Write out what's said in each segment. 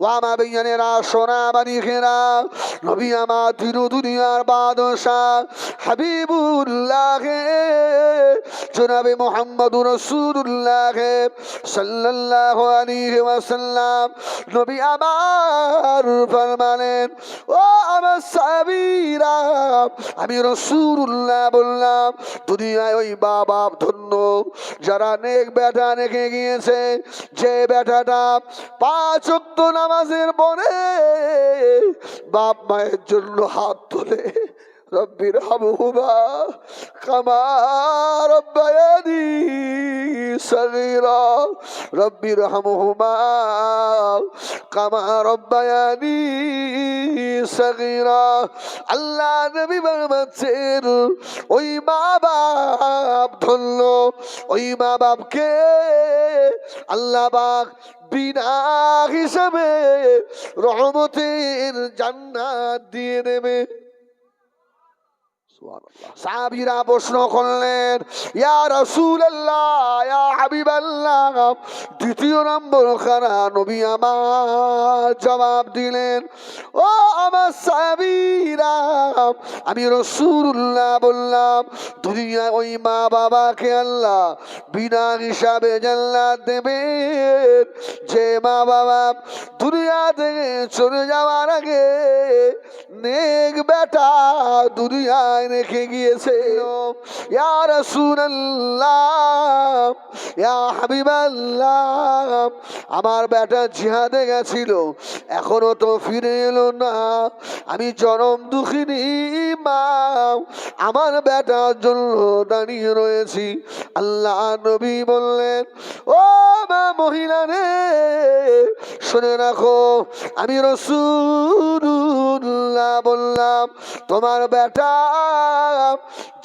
ও আমার বেইয়ানেরা, সোনা মানিকেরা, নবী আমার দিন দুনিয়ার বাদশাহ হাবিবুল্লাহ জনাবে মুহাম্মদুর রাসূলুল্লাহ সাল্লাল্লাহু আলাইহি ওয়াসাল্লাম নবী আমার ফরমালেন, ও আমার সাহাবীরা, আমি রাসূলুল্লাহ বললাম, দুনিয়ায় ওই বাবা ধন্য যারা নেক বেটা রেখে গিয়েছে, যে বেটাটা 5 ওয়াক্ত নামাজের পরে বাপ মায়ের জন্য হাত তোলে, রব্বির হামহুমা কামা রব্বায়ানি সগীরা, রব্বির হামহুমা কামা রব্বায়ানি সগীরা। আল্লাহ নবী বলছেন, ওই মা বাপ ধন্য, ওই মা বাপকে আল্লাহ পাক বিনা হিসাবে রহমতের জান্নাত দিয়ে দেবে। সাহাবীরা প্রশ্ন করলেন, ইয়া রাসূলুল্লাহ, ইয়া হাবিবাল্লাহ, দ্বিতীয় নম্বর খানা নবী আমার জবাব দিলেন, ও আমার সাহাবীরা, আমি রাসূলুল্লাহ বললাম, দুনিয়ায় ওই মা বাবাকে আল্লাহ বিনা হিসাবে জান্নাত দেবেন, যে মা বাবা দুনিয়া থেকে চলে যাওয়ার আগে নেক বেটা দুনিয়ায় রেখে গিয়েছে। ইয়া রাসূলুল্লাহ, ইয়া হাবিবাল্লাহ, আমার বেটা জিহাদে গেছিল, এখনো তো ফিরে এলো না, আমি চরম দুঃখিনী মা, আমার বেটার জন্য দাঁড়িয়ে রয়েছি। আল্লাহ নবী বললেন, ও মা মহিলা রে, শুনে রাখো, আমি রাসূলুল্লাহ বললাম, তোমার বেটা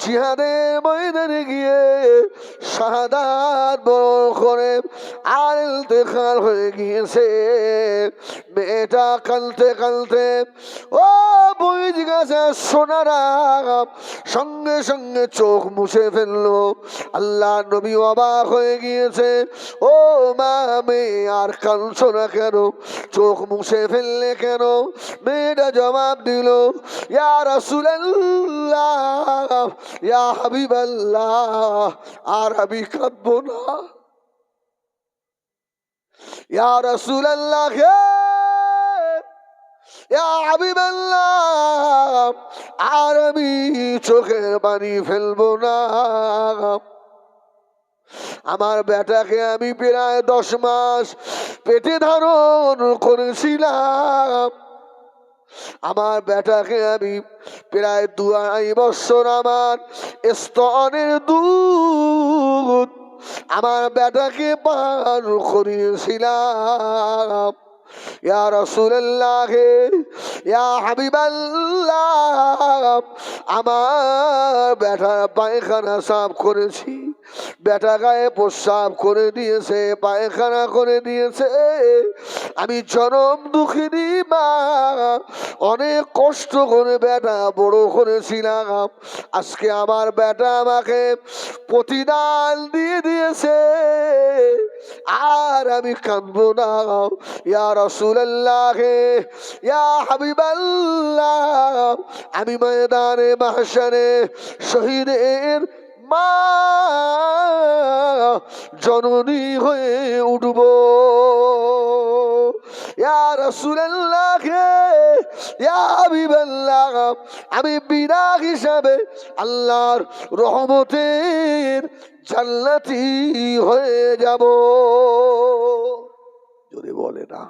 জিহাদে ময়দানে গিয়ে শাহাদাত বরণ করে আর ইন্তেকাল হয়ে গিয়েছে। মেয়েটা কাঁদতে কাঁদতে, ও বই জিজ্ঞাসা সোনারা, সঙ্গে সঙ্গে চোখ মুছে ফেললো। আল্লাহ নবী অবাক হয়ে গিয়েছে, ও মা, মেয়ে আর কাঁদছো না কেন, চোখ মুছে ফেললে কেন? মেয়েটা জবাব দিল, ইয়া রাসূলুল্লাহ, ইয়া হাবিবাল্লাহ, আর আমি কাঁদবো না। ইয়া রাসূলুল্লাহ, ইয়া হাবিবাল্লাহ, আর আমি চোখের পানি ফেলবো না। আমার বেটাকে আমি প্রায় 10 মাস পেটে ধারণ করেছিলাম, আমার বেটাকে আমি প্রায় 2.5 বছর আমার স্তনের দুধ আমার বেটাকে পান করিয়েছিলাম। ইয়া রাসূলুল্লাহ, ইয়া হাবিবাল্লাহ, আমার বেটা পায়খানা সাফ করেছি, বেটা গায়ে প্রস্রাব করে দিয়েছে, পায়খানা করে দিয়েছে, আমি চরম দুঃখিনী মা, অনেক কষ্ট করে বেটা বড় করেছিলাম, আজকে আমার বেটা আমাকে প্রতিদান দিয়ে দিয়েছে, আর আমি কাঁদবো না। ইয়া রাসূলুল্লাহ, ইয়া হাবিবাল্লাহ, আমি ময়দানে মাহশারে শহীদের মা জননী হয়ে উঠব। ইয়া রাসূলুল্লাহ, ইয়া হাবিবাল্লাহ, আমি বিনা হিসাবে আল্লাহর রহমতের জান্নাতি হয়ে যাব। জোরে বলে না,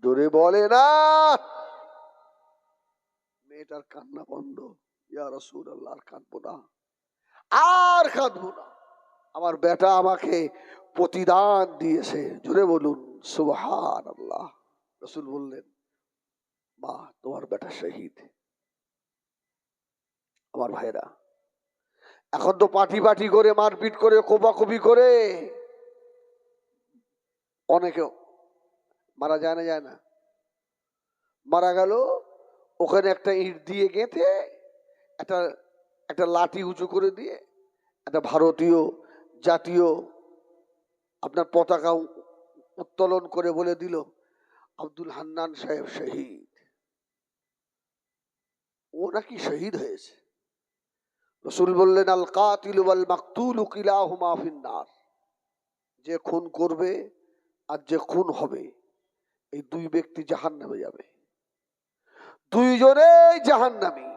জোরে বলে না। মেয়েটার কান্না বন্ধ। ইয়া রাসূলুল্লাহ, আর কাঁদবো না, আর কাঁদবো না, আমার বেটা আমাকে প্রতিদান দিয়েছে। জোরে বলুন সুবহানাল্লাহ। রাসূল বললেন, মা, তোমার বেটা শহীদ। আমার ভাইরা, এখন তো পাটি পাটি করে, মারপিট করে, কোপাকুপি করে অনেকে মারা যায় না, যায় না, মারা গেল, ওখানে একটা ইট দিয়ে গেঁথে একটা একটা লাঠি উঁচু করে দিয়ে একটা ভারতীয় জাতীয় আপনার পতাকা উত্তোলন করে বলে দিল, আব্দুল হান্নান সাহেব শহীদ, ও নাকি শহীদ হয়েছে। রসুল বললেন, আল কাতিল ওয়াল মাকতুল কিলাহুমা ফিন্নার, যে খুন করবে আর যে খুন হবে এই দুই ব্যক্তি জাহান্নামে যাবে, দুইজনেই জাহান্নামী।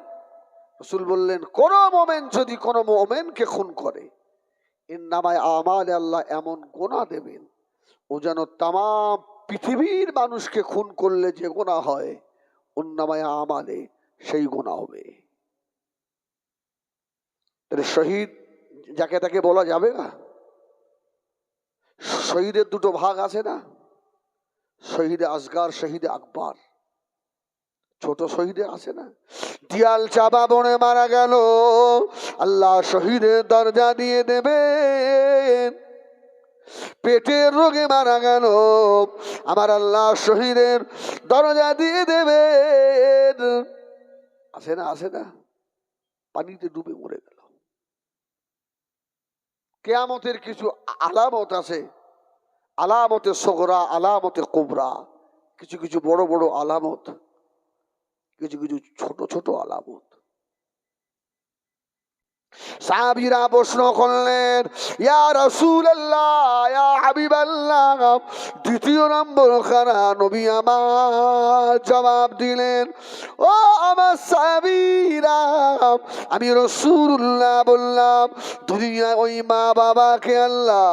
রসুল বললেন, কোন মোমেন যদি কোন মোমেনকে খুন করে, এর নামায় আমালে আল্লাহ এমন গোনা দেবেন, ও যেন তাম পৃথিবীর মানুষকে খুন করলে যে গোনা হয় ওর নামায় আমালে সেই গোনা হবে। তাহলে শহীদ যাকে তাকে বলা যাবে না? শহীদের দুটো ভাগ আছে না, শহীদে আসগার, শহীদে আকবর। ছোট শহীদে আছে না, দিয়াল চাপা বনে মারা গেল, আল্লাহ শহীদের দরজা দিয়ে দেবেন। পেটের রোগে মারা গেল, আমার আল্লাহ শহীদের দরজা দিয়ে দেবেন। আছে না, আছে না? পানিতে ডুবে মরে গেল। কিয়ামতের কিছু আলামত আছে, আলামতে সগরা, আলামতে কুবরা, কিছু কিছু বড় বড় আলামত, কিছু কিছু ছোট ছোট আলামত। সাহাবীরা প্রশ্ন করলেন, ইয়া রাসূলুল্লাহ, ইয়া হাবিবাল্লাহ, দ্বিতীয় নম্বর খানা নবী আমার জবাব দিলেন, ও আমার সাহাবীরা, আমি রাসূলুল্লাহ বললাম, দুনিয়ায় ওই মা বাবাকে আল্লাহ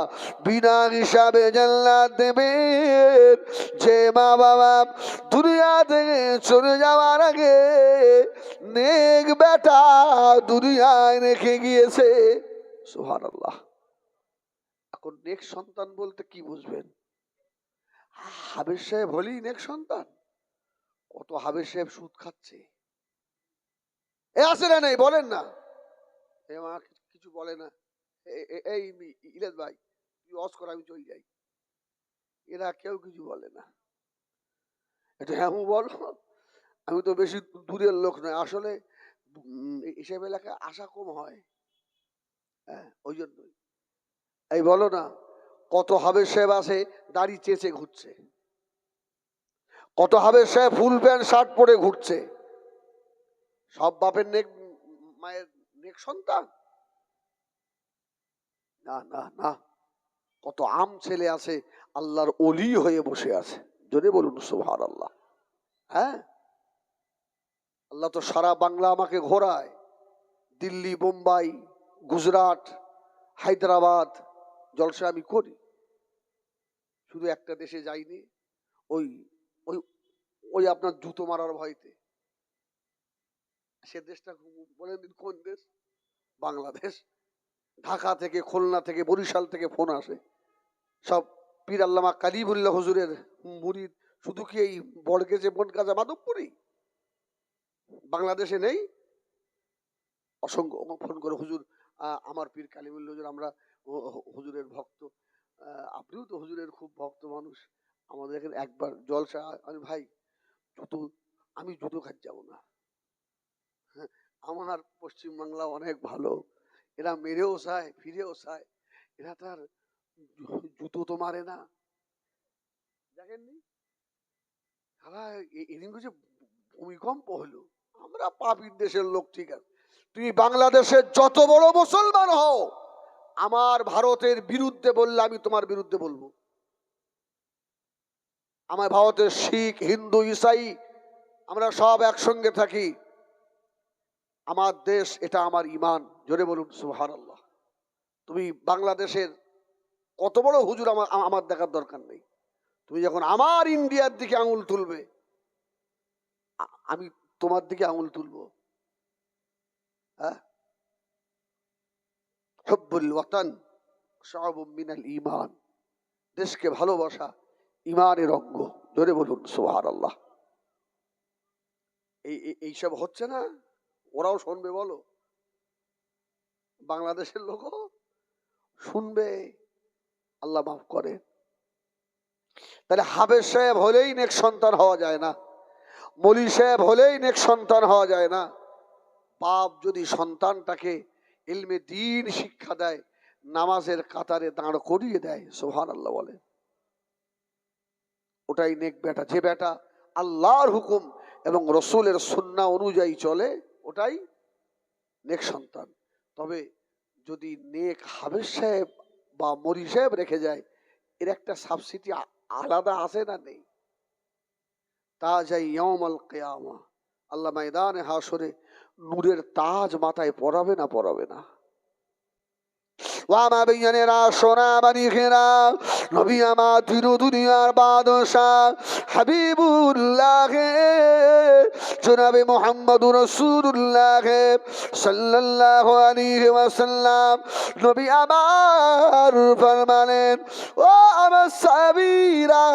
বিনা হিসাবে জান্নাত দেবেন, যে মা বাবা দুনিয়া থেকে চলে যাওয়ার আগে নেক বেটা দুনিয়ায় রেখে গিয়েছে। সুবহানাল্লাহ। এখন নেক সন্তান বলতে কি বুঝবেন? হাবেজ সাহেব হলেই নেক সন্তান? কত হাবেজ সাহেব সুদ খাচ্ছে। এ আছে না নেই বলেন না? এ মা কিছু বলে না, এই ইলাস ভাই তুই অস কর, আমি চলে যাই। এরা কেউ কিছু বলে না। এটা হ্যাঁ বলো, আমি তো বেশি দূরের লোক নয়, আসলে এসব এলাকায় আশা কম হয়, হ্যাঁ ওই জন্যই। এই বলো না, কত হাবেজ সাহেব আছে দাড়ি চেঁচে ঘুরছে, কত হাবেজ সাহেব ফুল প্যান্ট শার্ট পরে ঘুরছে। সব বাপের নেক, মায়ের নেক সন্তান? না না না। কত আম ছেলে আছে আল্লাহর ওলি হয়ে বসে আছে, যদি বলুন সুবহানাল্লাহ। হ্যাঁ, আল্লাহ তো সারা বাংলা আমাকে ঘোরায়, দিল্লি, বোম্বাই, গুজরাট, হায়দ্রাবাদ জলসা আমি করি। শুধু একটা দেশে যাইনি, ওই ওই ওই আপনার জুতো মারার ভয়তে। সে দেশটা বলেন দিন কোন দেশ? বাংলাদেশ। ঢাকা থেকে, খুলনা থেকে, বরিশাল থেকে ফোন আসে, সব পীর আল্লামা কালিমুল্লাহ হুজুরের মুরিদ। শুধু কি এই বড়গেজে বনগাজা মাধবপুরি বাংলাদেশে নেই? অসংখ্য ফোন করে, হুজুর আমার পীর কালিমুল্লাহ হুজুর, আমরা হুজুরের ভক্ত, আপনিও তো হুজুরের খুব ভক্ত মানুষ, আমাদের এখানে একবার জলসা। আমি ভাই জুতো, আমি জুতো খাট যাবো না, আমার পশ্চিমবাংলা অনেক ভালো, এরা মেরেও চায় ফিরেও চায়, এরা তার জুতো তো মারে না। দেখেননি এদিন যে ভূমিকম্প হলো, আমরা পাপীর দেশের লোক, ঠিক আছে, তুমি বাংলাদেশের যত বড় মুসলমান হও, আমার ভারতের বিরুদ্ধে বললে আমি তোমার বিরুদ্ধে বলবো। আমার ভারতের শিখ, হিন্দু, ইসাই আমরা সব একসঙ্গে থাকি। আমার দেশ, এটা আমার ইমান, জোরে বলুন সুবহানাল্লাহ। তুমি বাংলাদেশের কত বড় হুজুর আমার দেখার দরকার নেই। তুমি যখন আমার ইন্ডিয়ার দিকে আঙুল তুলবে, আমি তোমার দিকে আঙুল তুলবো। হ্যাঁ, হুব্বুল ওয়াতান শাআবুম মিনাল ঈমান, দেশকে ভালোবাসা ঈমানের অঙ্গ, জোরে বলুন সুবহানাল্লাহ। এইসব হচ্ছে না, ওরাও শুনবে বলো? বাংলাদেশের লোকও শুনবে, আল্লাহ মাফ করে। তাহলে হাফেজ সাহেব হলেই নেক সন্তান হওয়া যায় না, মলি সাহেব হলেই নেক সন্তান হওয়া যায় না। বাপ যদি সন্তানটাকে ইলমে দ্বীন শিক্ষা দেয়, নামাজের কাতারে দাঁড় করিয়ে দেয়, সুবহানাল্লাহ বলে, ওটাই নেক বেটা। যে বেটা আল্লাহর হুকুম এবং রসুলের সুন্নাহ অনুযায়ী চলে, ওটাই নেক সন্তান। তবে যদি নেক হাফেজ সাহেব বা মরি সাহেব রেখে যায়, এর একটা সাবসিডি আলাদা আছে না নেই? তা যাই ইয়াউমাল কিয়ামা, আল্লাহ ময়দানে হাসরে নূরের তাজ মাথায় পরাবে না পরাবে না? ওয়ামা বিজ্ঞানীরা সোনা মানিকেরা, নবী আমার দিন দুনিয়ার বাদশাহ হাবিবুল্লাহ জনাবে মুহাম্মদুর রাসূলুল্লাহ সাল্লাল্লাহু আলাইহি ওয়াসাল্লাম নবী আমার ফরমালেন, ও আমার সাহাবীরা,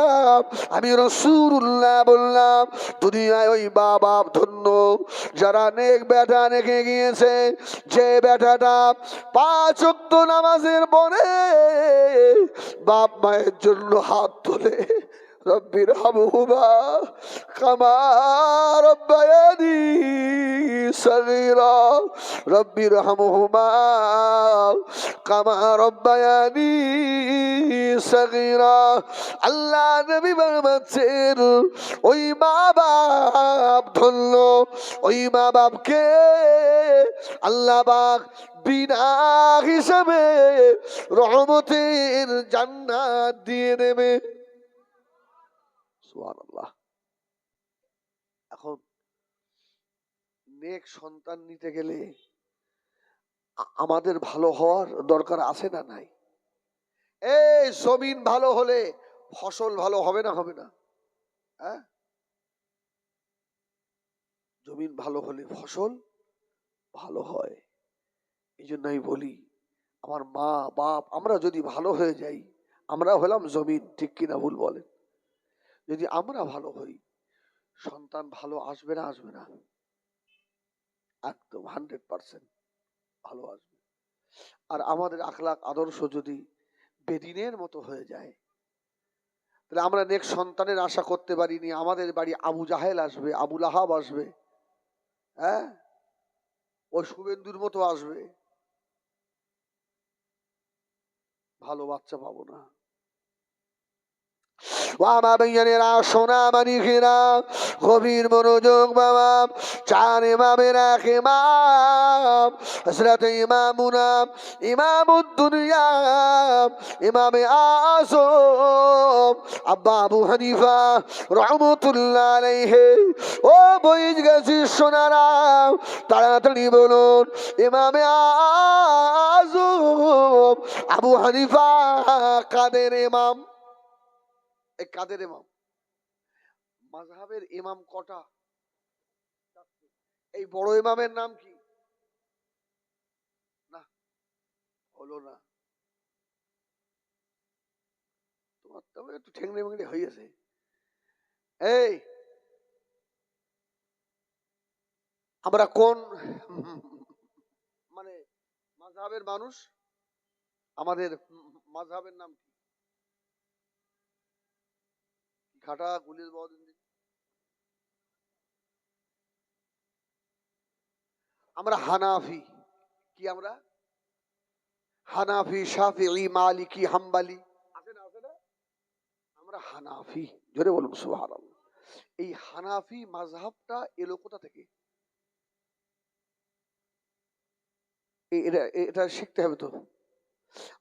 আমি রাসূলুল্লাহ বললাম, দুনিয়ায় ওই বাবা ধন্য যারা নেক বেটা রেখে গিয়েছে, যে বেটাটা 5 ওয়াক্ত নামাজের পরে বাপ মায়ের জন্য হাত তোলে, রব্বির হামহুমা কামা রব্বায়ানি সগীরা, রব্বির হামহুমা কামা রব্বায়ানি সগীরা। আল্লাহ নবী বলছেন, ওই মা বাপ ধন্য, ওই মা বাপকে আল্লাহ পাক বিনা হিসাবে রহমতের জান্নাত দিয়ে দেবে। সুবহানাল্লাহ। এখন নেক সন্তান নিতে গেলে আমাদের ভালো হওয়ার দরকার আছে না নাই? এই জমিন ভালো হলে ফসল ভালো হবে না হবে না? হ্যাঁ, জমিন ভালো হলে ফসল ভালো হয়। এই জন্য আমি বলি, আমার মা বাপ আমরা যদি ভালো হয়ে যাই, আমরা হলাম জমিন, ঠিক কিনা ভুল বলেন? যদি আমরা ভালো হই, সন্তান ভালো আসবে না আসবে না? একদম 100% ভালো আসবে। আর আমাদের আখলাক আদর্শ যদি বেদিনের মতো হয়ে যায়, তাহলে আমরা নেক্সট সন্তানের আশা করতে পারিনি, আমাদের বাড়ি আবু জাহেল আসবে, আবু লাহাব আসবে, হ্যাঁ, ওই শুভেন্দুর মতো আসবে, ভালো বাচ্চা পাবো না। ওয়ামা বিজ্ঞানীরা সোনা মানিকেরা, গভীর মনোযোগ বাবা। 4 ইমামের এক ইমাম হযরত ইমামুনা ইমামুদ্দুনিয়া ইমামে আযম আব্বা আবু হানিফা রাহমাতুল্লাহ আলাইহি। ও বইজ গেছি সোনারা, তাড়াতাড়ি বলুন, ইমামে আযম আবু হানিফা কাদের ইমাম? এই কাদের ইমাম? মাযহাবের ইমাম কটা? এই বড় ইমামের নাম কি? না, হলো না। তোমার তো একটু ঠেংড়ে মেংড়ে হয়েছে। এই আমরা কোন মানে মাযহাবের মানুষ? আমাদের মাযহাবের নাম কি? ঘাটা গুলির বদিন। আমরা হানাফি। কি আমরা? হানাফি, শাফিঈ, মালিকি, হাম্বলি, আছে না আছে না? আমরা হানাফি। জোরে বলুন সুবহানাল্লাহ। এই হানাফি মাযহাবটা এলো কোথা থেকে? এটা এটা শিখতে হবে তো।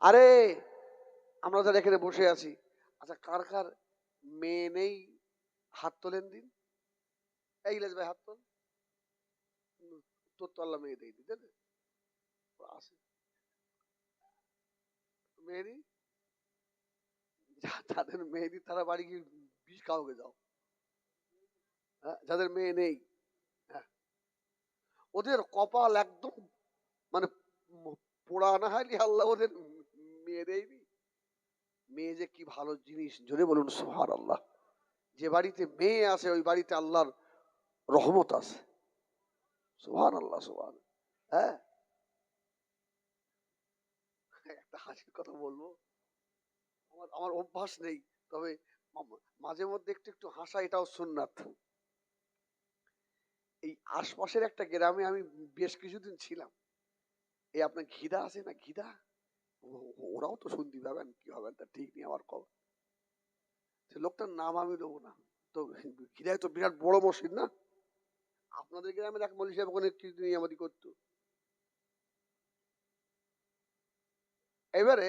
আরে আমরা যারা এখানে বসে আছি, আচ্ছা কার কার মেয়ে নেই? হাত তোলেন দিন। এই ইলাজ ভাই হাত তোল। তোর তো আল্লাহ মেয়ে দেই দিতে আছে মেয়েরই। যাদের মেহেদি তারা বাড়ি গিয়ে বিষ কাউকে যাও। হ্যাঁ, যাদের মেয়ে নেই, হ্যাঁ, ওদের কপাল একদম মানে পোড়া না হয়নি, আল্লাহ ওদের মেয়ে দেয়নি। মেয়ে যে কি ভালো জিনিস, জোরে বলুন সুবহানাল্লাহ। যে বাড়িতে মেয়ে আছে ওই বাড়িতে আল্লাহর রহমত আছে। সুবহানাল্লাহ সুবহান। হ্যাঁ, একটা হাসির কথা বলবো। আমার আমার অভ্যাস নেই, তবে মাঝে মধ্যে একটু একটু হাসা, এটাও সুন্নাত। এই আশপাশের একটা গ্রামে আমি বেশ কিছুদিন ছিলাম। এই আপনার ঘিদা আছে না, ঘিদা? ওরাও তো শুনতে পাবেন, কি হবেন তা ঠিক নেই আমার খবর। সে লোকটার নাম আমি দেবো না। তো খিরায় তো বিরাট বড় মসজিদ না, আপনাদের গ্রামের এক মৌলভী সাহেব ওখানে কি নিয়ামতি করতো। এবারে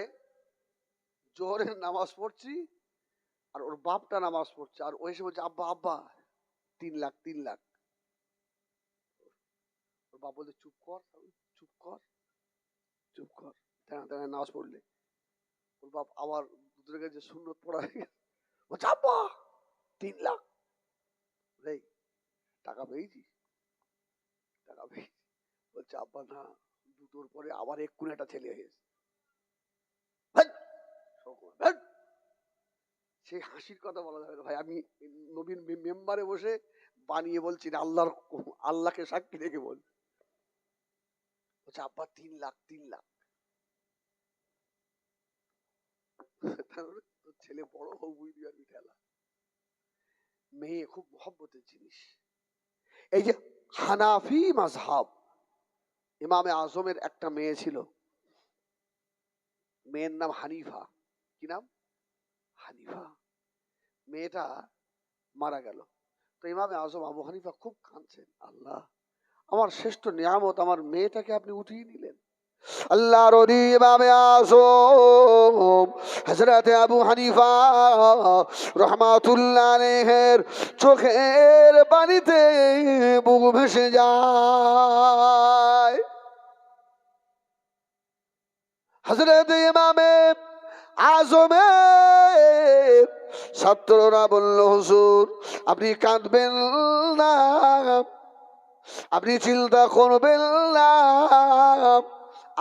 জোহরের নামাজ পড়ছি, আর ওর বাপটা নামাজ পড়ছে, আর ওই এসে বলছে আব্বা আব্বা 3 লাখ 3 লাখ। ওর বাপ বলছে চুপ কর চুপ কর চুপ কর, তেনা নামাজ পড়লে ওর বাপ আবার দুধের কাছে সুন্নত পড়া হয়ে গেছে, বলছে আব্বা 3 লাখ। এই টাকা পেয়েছি, টাকা পেয়েছি। বলছে আব্বা না, দুটোর পরে আবার এক্ষুনি একটা ছেলে হয়েছে। সেই হাসির কথা বলা যাবে ভাই, আমি নবীন মেম্বারে বসে বানিয়ে বলছি না, আল্লাহকে সাক্ষী রেখে বল। বলছে আব্বা 3 লাখ 3 লাখ। তোর ছেলে বড় হোক বুঝবি আর ঠেলা। মেয়ে খুব মহব্বতের জিনিস। এই যে হানাফি মাযহাব, ইমামে আজমের একটা মেয়ে ছিল, মেয়ের নাম হানিফা। কি নাম? হানিফা। মেয়েটা মারা গেল। তো ইমামে আজম আবু হানিফা খুব কাঁদছেন, আল্লাহ আমার শ্রেষ্ঠ নিয়ামত আমার মেয়েটাকে আপনি উঠিয়ে নিলেন। আল্লাহর ওলি ইমামে আজম হযরত আবু হানিফা রাহমাতুল্লাহ আলাইহির চোখের পানিতে বুক ভেসে যায়। হযরত ইমামে আজমের ছাত্ররা বলল হুজুর আপনি কাঁদবেন না, আপনি চিন্তা করবেন না,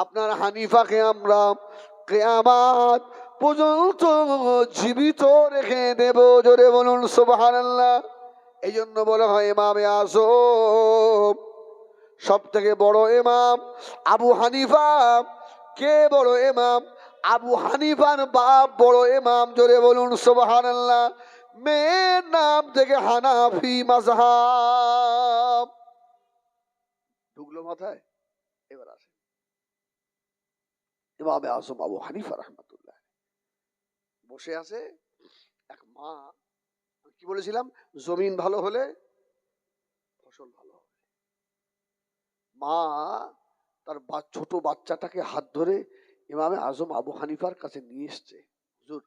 আপনার হানিফাকে আমরা কিয়ামত পর্যন্ত জীবিত রেখে দেব। জোরে বলুন সুবহানাল্লাহ। এই জন্য বলা হয় ইমামে আজম সব থেকে বড় ইমাম আবু হানিফা। কে বড় ইমাম? আবু হানিফার বাপ বড় ইমাম। জোরে বলুন সুবহানাল্লাহ। মেয়ের নাম থেকে হানাফি মাযহাব। ঢুকলো মাথায়? এবার আসে ইমামে আজম আবু হানিফা রাহমাতুল্লাহ বসে আছে। এক মা, কি বলেছিলাম, জমিন ভালো হলে ফসল ভালো হবে। মা তার ছোট বাচ্চাটাকে হাত ধরে ইমামে আজম আবু হানিফার কাছে নিয়ে এসছে। হুজুর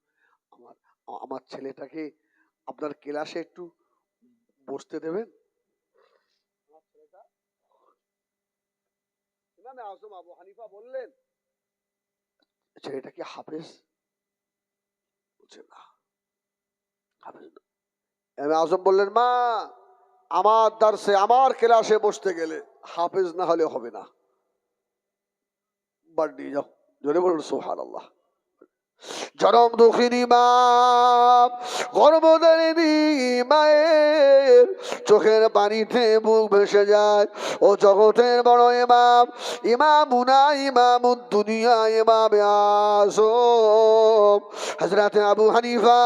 আমার আমার ছেলেটাকে আপনার ক্লাসে একটু বসতে দেবেন। ইমামে আজম আবু হানিফা বললেন ছেলেটা কি হাফেজ? বলছে না হাফেজ না। ইমামে আজম বললেন মা আমার দার্সে আমার ক্লাসে বসতে গেলে হাফেজ না হলে হবে না, বাড়ি নিয়ে যাও। জোরে বলুন সুবহানাল্লাহ। জনম দুঃখিনী মা, গর্ভধারিণী মায়ের চোখের পানিতে বুক ভেসে যায়। ও জগতের বড় ইমাম, ইমামুনা ইমামুদ দুনিয়া ইমামে আজম হযরত আবু হানিফা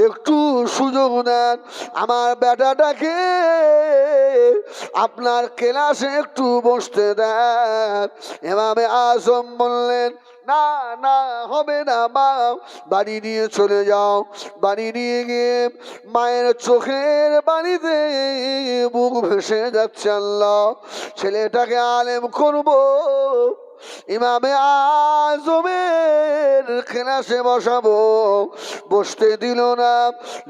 একটু সুযোগ দেন, আমার বেটাটাকে আপনার ক্লাসে একটু বসতে দেন। ইমামে আজম বললেন না না হবে না মা, বাড়ি নিয়ে চলে যাও। বাড়ি নিয়ে গিয়ে মায়ের চোখের পানিতে বুক ভেসে যাচ্ছে, আল্লাহ ছেলেটাকে আলেম করব। ইমামে আজমের ক্লাসে বসাবো, বসতে দিল না।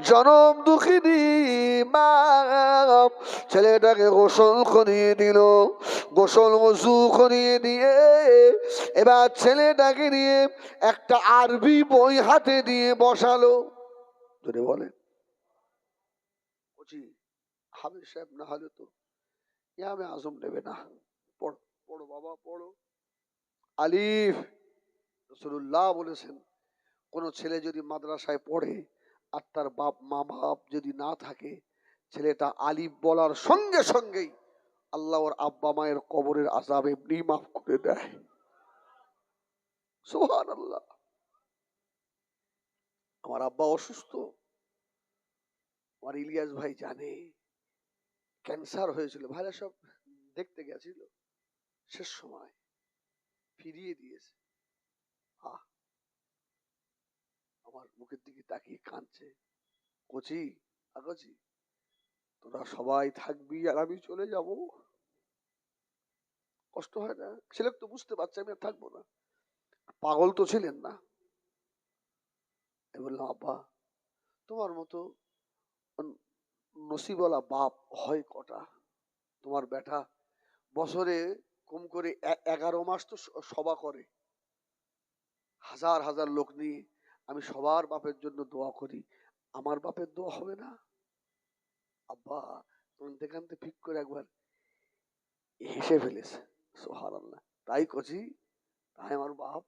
জনম দুঃখিনী মা ছেলেটাকে গোসল করিয়ে দিল। গোসল ওযু করিয়ে দিয়ে এবার ছেলেটাকে নিয়ে একটা আরবি বই হাতে দিয়ে বসালো। যদি বলেন হাফেজ সাহেব না হলে তো ইমামে আজম নেবে না। পড়ো পড়ো বাবা পড়ো। আলিফ। রাসূলুল্লাহ বলেছেন কোন ছেলে যদি মাদ্রাসায় পড়ে আর তার বাপ যদি না থাকে, ছেলেটা আলিফ বলার সঙ্গে সঙ্গেই আল্লাহ ওর আব্বা মায়ের কবরের আযাব এমনি মাফ করে দেয়। সুবহানাল্লাহ। আমার আব্বা অসুস্থ, আমার ইলিয়াস ভাই জানে, ক্যান্সার হয়েছিল, ভাইরা সব দেখতে গেছিল, শেষ সময় ফিরিয়ে দিয়েছে। আমার মুখের দিকে তাকিয়ে কাঁদছে, কচি আগচি, তোরা সবাই থাকবি আর আমি চলে যাব, কষ্ট হয় না? ছেলে তো বুঝতে পারছে আমি আর থাকবো না, পাগল তো ছিলেন না। আমি বললাম আব্বা, তোমার মতো নসিবওয়ালা বাপ হয় কটা? তোমার বেটা বছরে কম করে 11 মাস তো সভা করে, হাজার হাজার লোক নিয়ে। আমি সবার বাপের জন্য দোয়া করি, আমার বাপের দোয়া হবে না? আব্বা দেখান তো ঠিক করে একবার হেসে ফেলেছে। সুবহানাল্লাহ, তাই কচি, তাই আমার বাপ।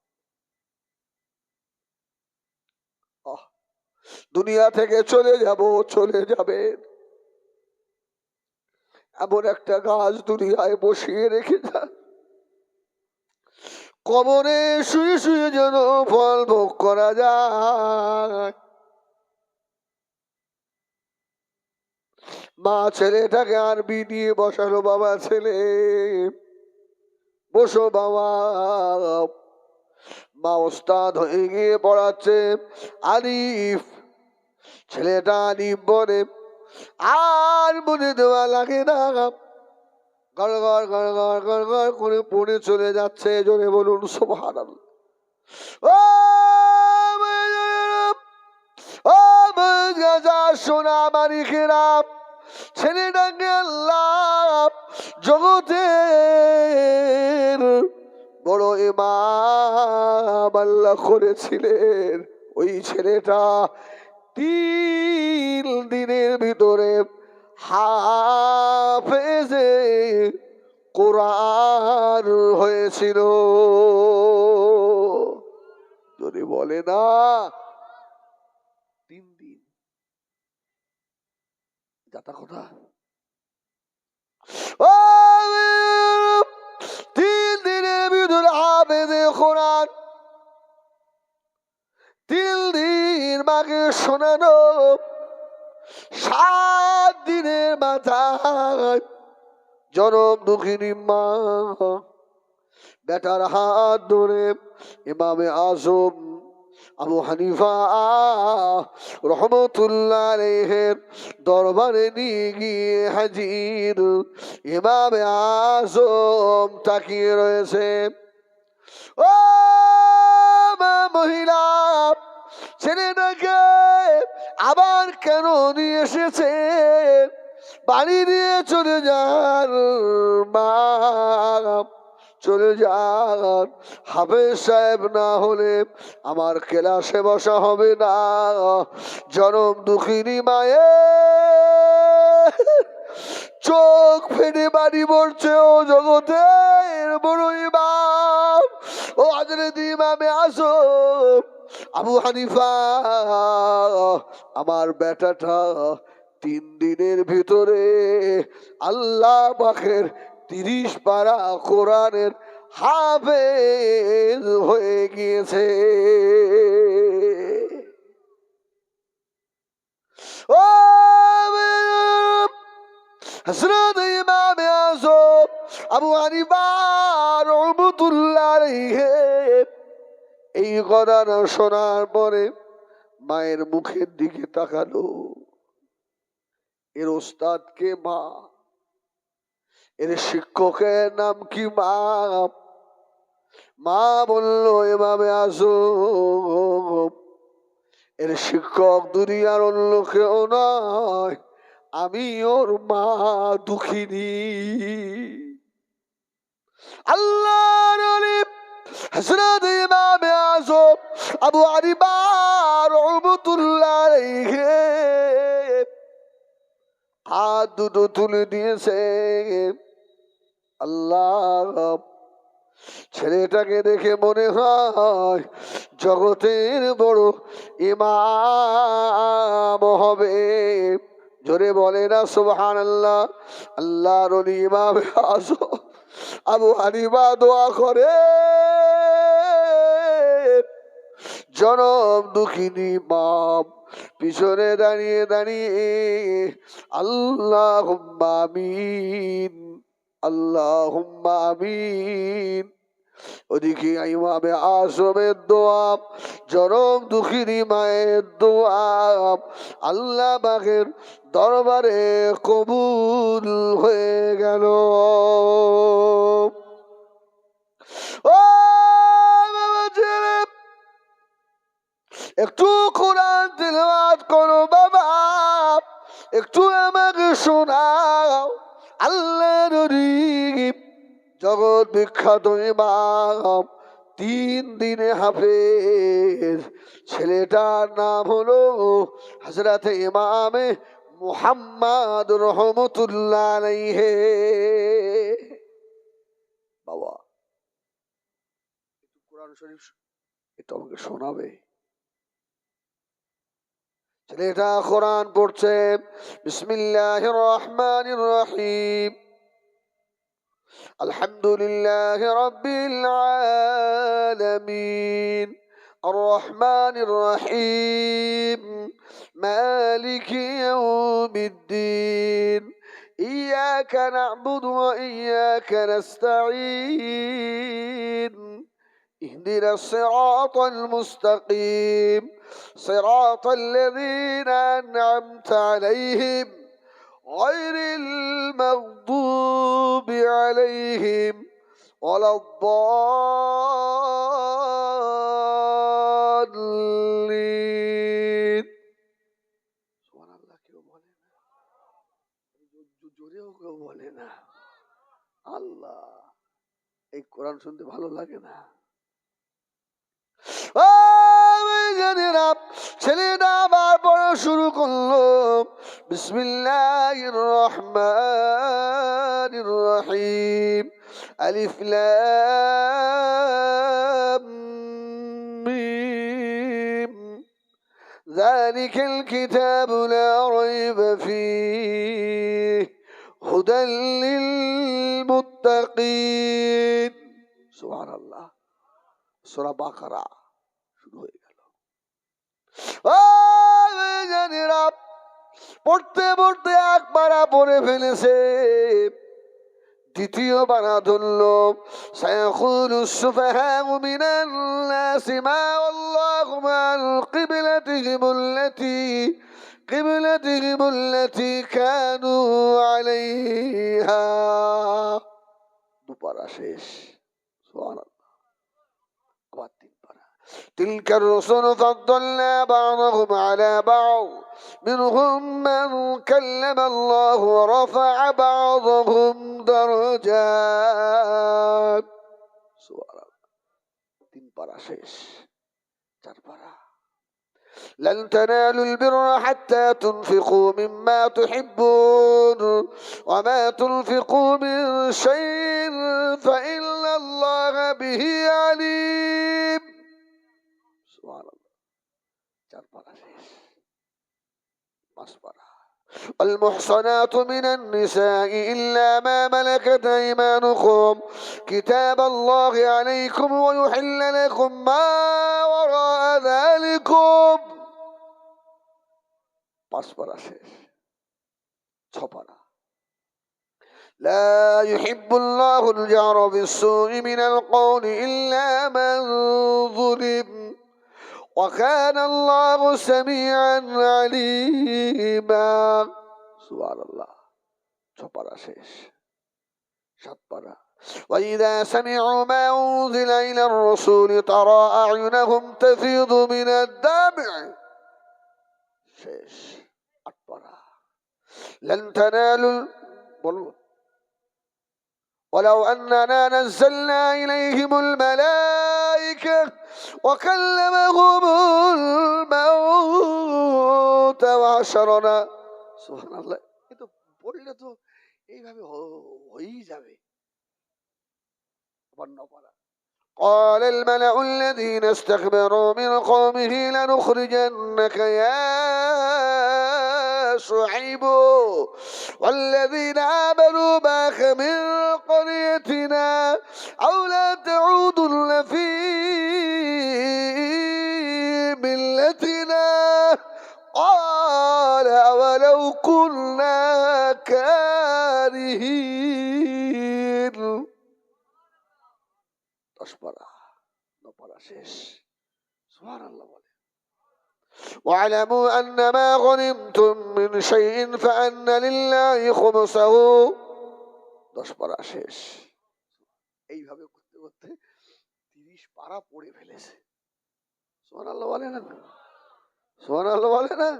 দুনিয়া থেকে চলে যাব, চলে যাবে, এমন একটা গাছ দুনিয়ায় বসিয়ে রেখে যায়, কবরে শুয়ে শুয়ে যেন ফল ভোগ করা যায়। মা ছেলেটাকে আরবি দিয়ে বসালো, বাবা ছেলে বসো বাবা। মা ওস্তাদ হয়ে গিয়ে পড়াচ্ছে, আলিফ, ছেলেটা আলিফ বলে, আর মনে দেওয়া লাগে না, গড় গড় গড় গড় গড় গড় করে পড়ে চলে যাচ্ছে। জোরে বলুন সুবহানাল্লাহ। ও ও সোনা মানিকেরা, ছেলেটাকে আল্লাহ জগতের বড় ইমাম আল্লাহ করেছিলেন। ওই ছেলেটা 3 দিনের ভিতরে হাফেজে কোরআন হয়েছিল। যদি বলে না 3 দিন, যাতা কথা। 3 দিনের ভিতরে হাফেজে কোরআন। 3 দিন মাকে শোনানো, 7 দিনের মাথায় জনম দুঃখিনী মা বেটার হাত ধরে ইমামে আজম আবু হানিফা রহমতুল্লাহ আলাইহির দরবারে নিয়ে গিয়ে হাজির। ইমামে আজম তাকিয়ে রয়েছে। ও মহিলা, ছেলেটাকে আবার কেন নিয়ে এসেছে? বাড়ি নিয়ে চলে যান মা, চলে যান। হাফেজ সাহেব না হলে আমার ক্লাসে বসা হবে না। জনম দুঃখিনী মায়ে চোখ ফেটে বাড়ি পড়ছে। ও জগতের বড় ইমাম, ও হযরত ইমামে আজম আবু হানিফা, আমার বেটাটা 3 দিনের ভিতরে আল্লাহ পাকের 30 পারা কোরআনের হাফেজ হয়ে গিয়েছে। ও হযরত ইমামে আজম আবু হানিফা রহমতুল্লাহ আলাইহি এই কথা শোনার পরে মায়ের মুখের দিকে তাকালো। এর ওস্তাদকে মা, এর শিক্ষকের নাম কি মা? মা বলল ইমামে আজম। এর শিক্ষক দুনিয়ার অন্য কেউ নয়, আমি ওর মা দুঃখিনী। আল্লাহর ওলি হযরত ইমামে আজম আবু হানিফা রহমতুল্লাহ আলাইহি হাত দুটো তুলে দিয়েছে। আল্লাহ, ছেলেটাকে দেখে মনে হয় জগতের বড় ইমাম হবে। জোরে বলে না সুবহানাল্লাহ। আল্লাহর ওলি ইমামে আজম আবু হানিফা দোয়া করে, জনম দুঃখিনী বাপ পিছনে দাঁড়িয়ে দাঁড়িয়ে আল্লাহুম্মা আমিন, আল্লাহুম্মা আমিন, ওদিকে ইমামে আজমের দোয়া, জনম দুঃখিনী মায়ের দোয়া আল্লাহ পাকের দরবারে কবুল হয়ে গেল। ও বাবা ছেলে, একটু কোরআন তিলাওয়াত করো বাবা, একটু আমাকে শোনাও। আল্লাহ নবী জগৎ বিখ্যাত ইমাম, 3 দিনে হাফেজ, ছেলেটার নাম হলো হযরত ইমামে মুহাম্মদ রহমতুল্লাহ আলাইহি। বাবা কোরআন শরীফ এটা আমাকে শোনাবে। ছেলেটা কোরআন পড়ছে। বিসমিল্লাহির রহমানির রহিম, আলহামদুলিল্লাহি রাব্বিল আলামিন, আর রহমানির রহিম, মালিকি ইয়াউমিদ্দিন, ইয়াকা না'বুদু ওয়া ইয়াকা নাস্তাঈন, اهدنا الصراط المستقيم صراط الذين أنعمت عليهم غير المغضوب عليهم ولا الضالين। سبحان الله, কেউ বলে না, জোরেও কেউ বলে না। আল্লাহ, এই কোরআন শুনতে ভালো লাগে না? ছেলেটা আবার পড়া শুরু করলো। বিসমিল্লাহির রহমানির রহিম, আলিফ লাম মিম, যালিকাল কিতাবু লা রাইবা ফীহি হুদাল লিল মুত্তাকিন। সুবহানাল্লাহ। সূরা বাকারা শুরু হয়ে গেল। পড়তে পড়তে একবার পড়ে ফেলেছে, দ্বিতীয় বানা ধরল। সায়াকুলু সুফাহাউ মিনান নাসি মা আল্লাহু আন কিবলাতিহিম আল্লাতী কানু আলাইহা। দুপারা শেষ। সুবহানাল্লাহ। আবার 3 পারা। تلك الرسل فضلنا بعضهم على بعض منهم من كلم الله ورفع بعضهم درجات। سبحان الله। 3 পারা শেষ। 4 পারা। لن تنالوا البر حتى تنفقوا مما تحبون وما تنفقوا من شيء فإن الله به عليم। سبحان الله। 4 পারা শেষ। 5 পারা। المحصنات من النساء إلا ما ملكت أيمانكم كتاب الله عليكم ويحل لكم ما وراء ذلكم। 5 পারা শেষ। 6 পারা। لا يحب الله الجهر بالسوء من القول إلا من ظلم وكان الله سميعا عليما। سبحان الله। 6 পারা শেষ। 7 পারা। وإذا سمعوا ما أنزل إلى الرسول ترى أعينهم تفيض من الدمع শেষ। 8 পারা। لن تنالوا ولو أننا نزلنا إليهم الملائكة وكلمهم الموت وحشرنا। سبحان الله। কিন্তু বললে তো এইভাবে হয়েই যাবে। আবার 9 পারা। قال الملأ الذين استكبروا من قومه لنخرجنك يا شعيب والذين آمنوا معك من قريتنا أو لا تعودن في ملتنا قال أولو كنا كارهين। 10 পারা, 9 পারা শেষ। সুবহানাল্লাহ বলে। واعلموا أن ما غنمتم من شيء فأن لله خمسه 10 পারা শেষ। এইভাবে করতে করতে 30 পারা পড়ে ফেলেছে। সুবহানাল্লাহ বলে না? সুবহানাল্লাহ বলে না?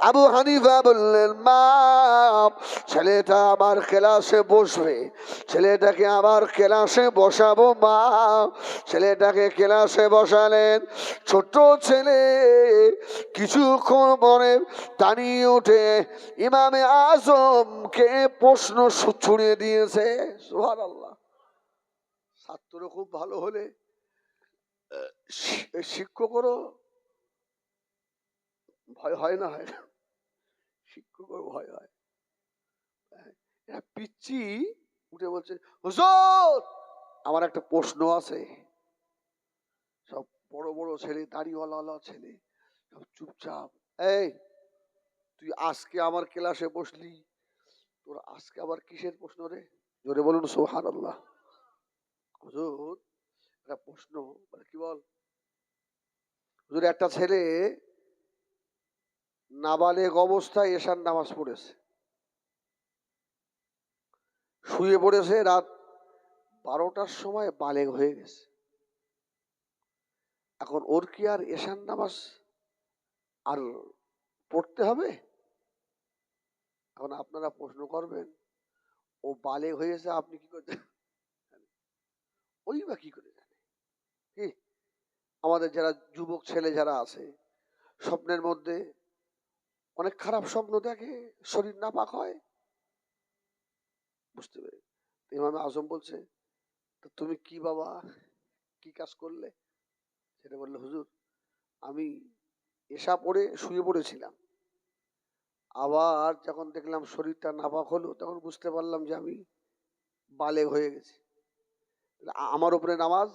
আবু হানিফা বললেন, মা ছেলেটা আমার ক্লাসে বসবে, ছেলেটাকে আমার ক্লাসে বসাবো মা। ছেলেটাকে ক্লাসে বসালেন। ছোট ছেলে কিছুক্ষণ পরে দাঁড়িয়ে উঠে ইমামে আজমকে প্রশ্ন ছুড়ে দিয়েছে। সুবহানাল্লাহ। ছাত্র খুব ভালো হলে শিক্ষকেরও ভয় হয় না? হয় না? শিক্ষকেরও ভয় হয়। পিচ্ছি উঠে বলছে, হুজুর আমার একটা প্রশ্ন আছে। সব বড় বড় ছেলে, দাড়িওয়ালা ছেলে সব চুপচাপ। এই তুই আজকে আমার ক্লাসে বসলি, তোর আজকে আবার কিসের প্রশ্ন রে? জোরে বলুন সুবহানাল্লাহ। হুজুর একটা প্রশ্ন। কি বল? হুজুর একটা ছেলে নাবালেগ অবস্থায় এশার নামাজ পড়েছে, শুয়ে পড়েছে, রাত 12টার সময় বালেগ হয়ে গেছে। এখন ওর কি আর এশার নামাজ আর পড়তে হবে? এখন আপনারা প্রশ্ন করবেন, ও বালেগ হয়েছে আপনি কি করতে, ওই বা কি করে জানে? কি আমাদের যারা যুবক ছেলে যারা আছে, স্বপ্নের মধ্যে অনেক খারাপ স্বপ্ন দেখে, শরীর নাপাক হয়। বুঝতে পেরে ইমাম আজম বলছে, তুমি কি বাবা কি কাজ করলে? সেটা বললো, হুজুর আমি এশা পড়ে শুয়ে পড়েছিলাম, আবার যখন দেখলাম শরীরটা নাপাক হলো তখন বুঝতে পারলাম যে আমি বালেগ হয়ে গেছি, আমার উপরে নামাজ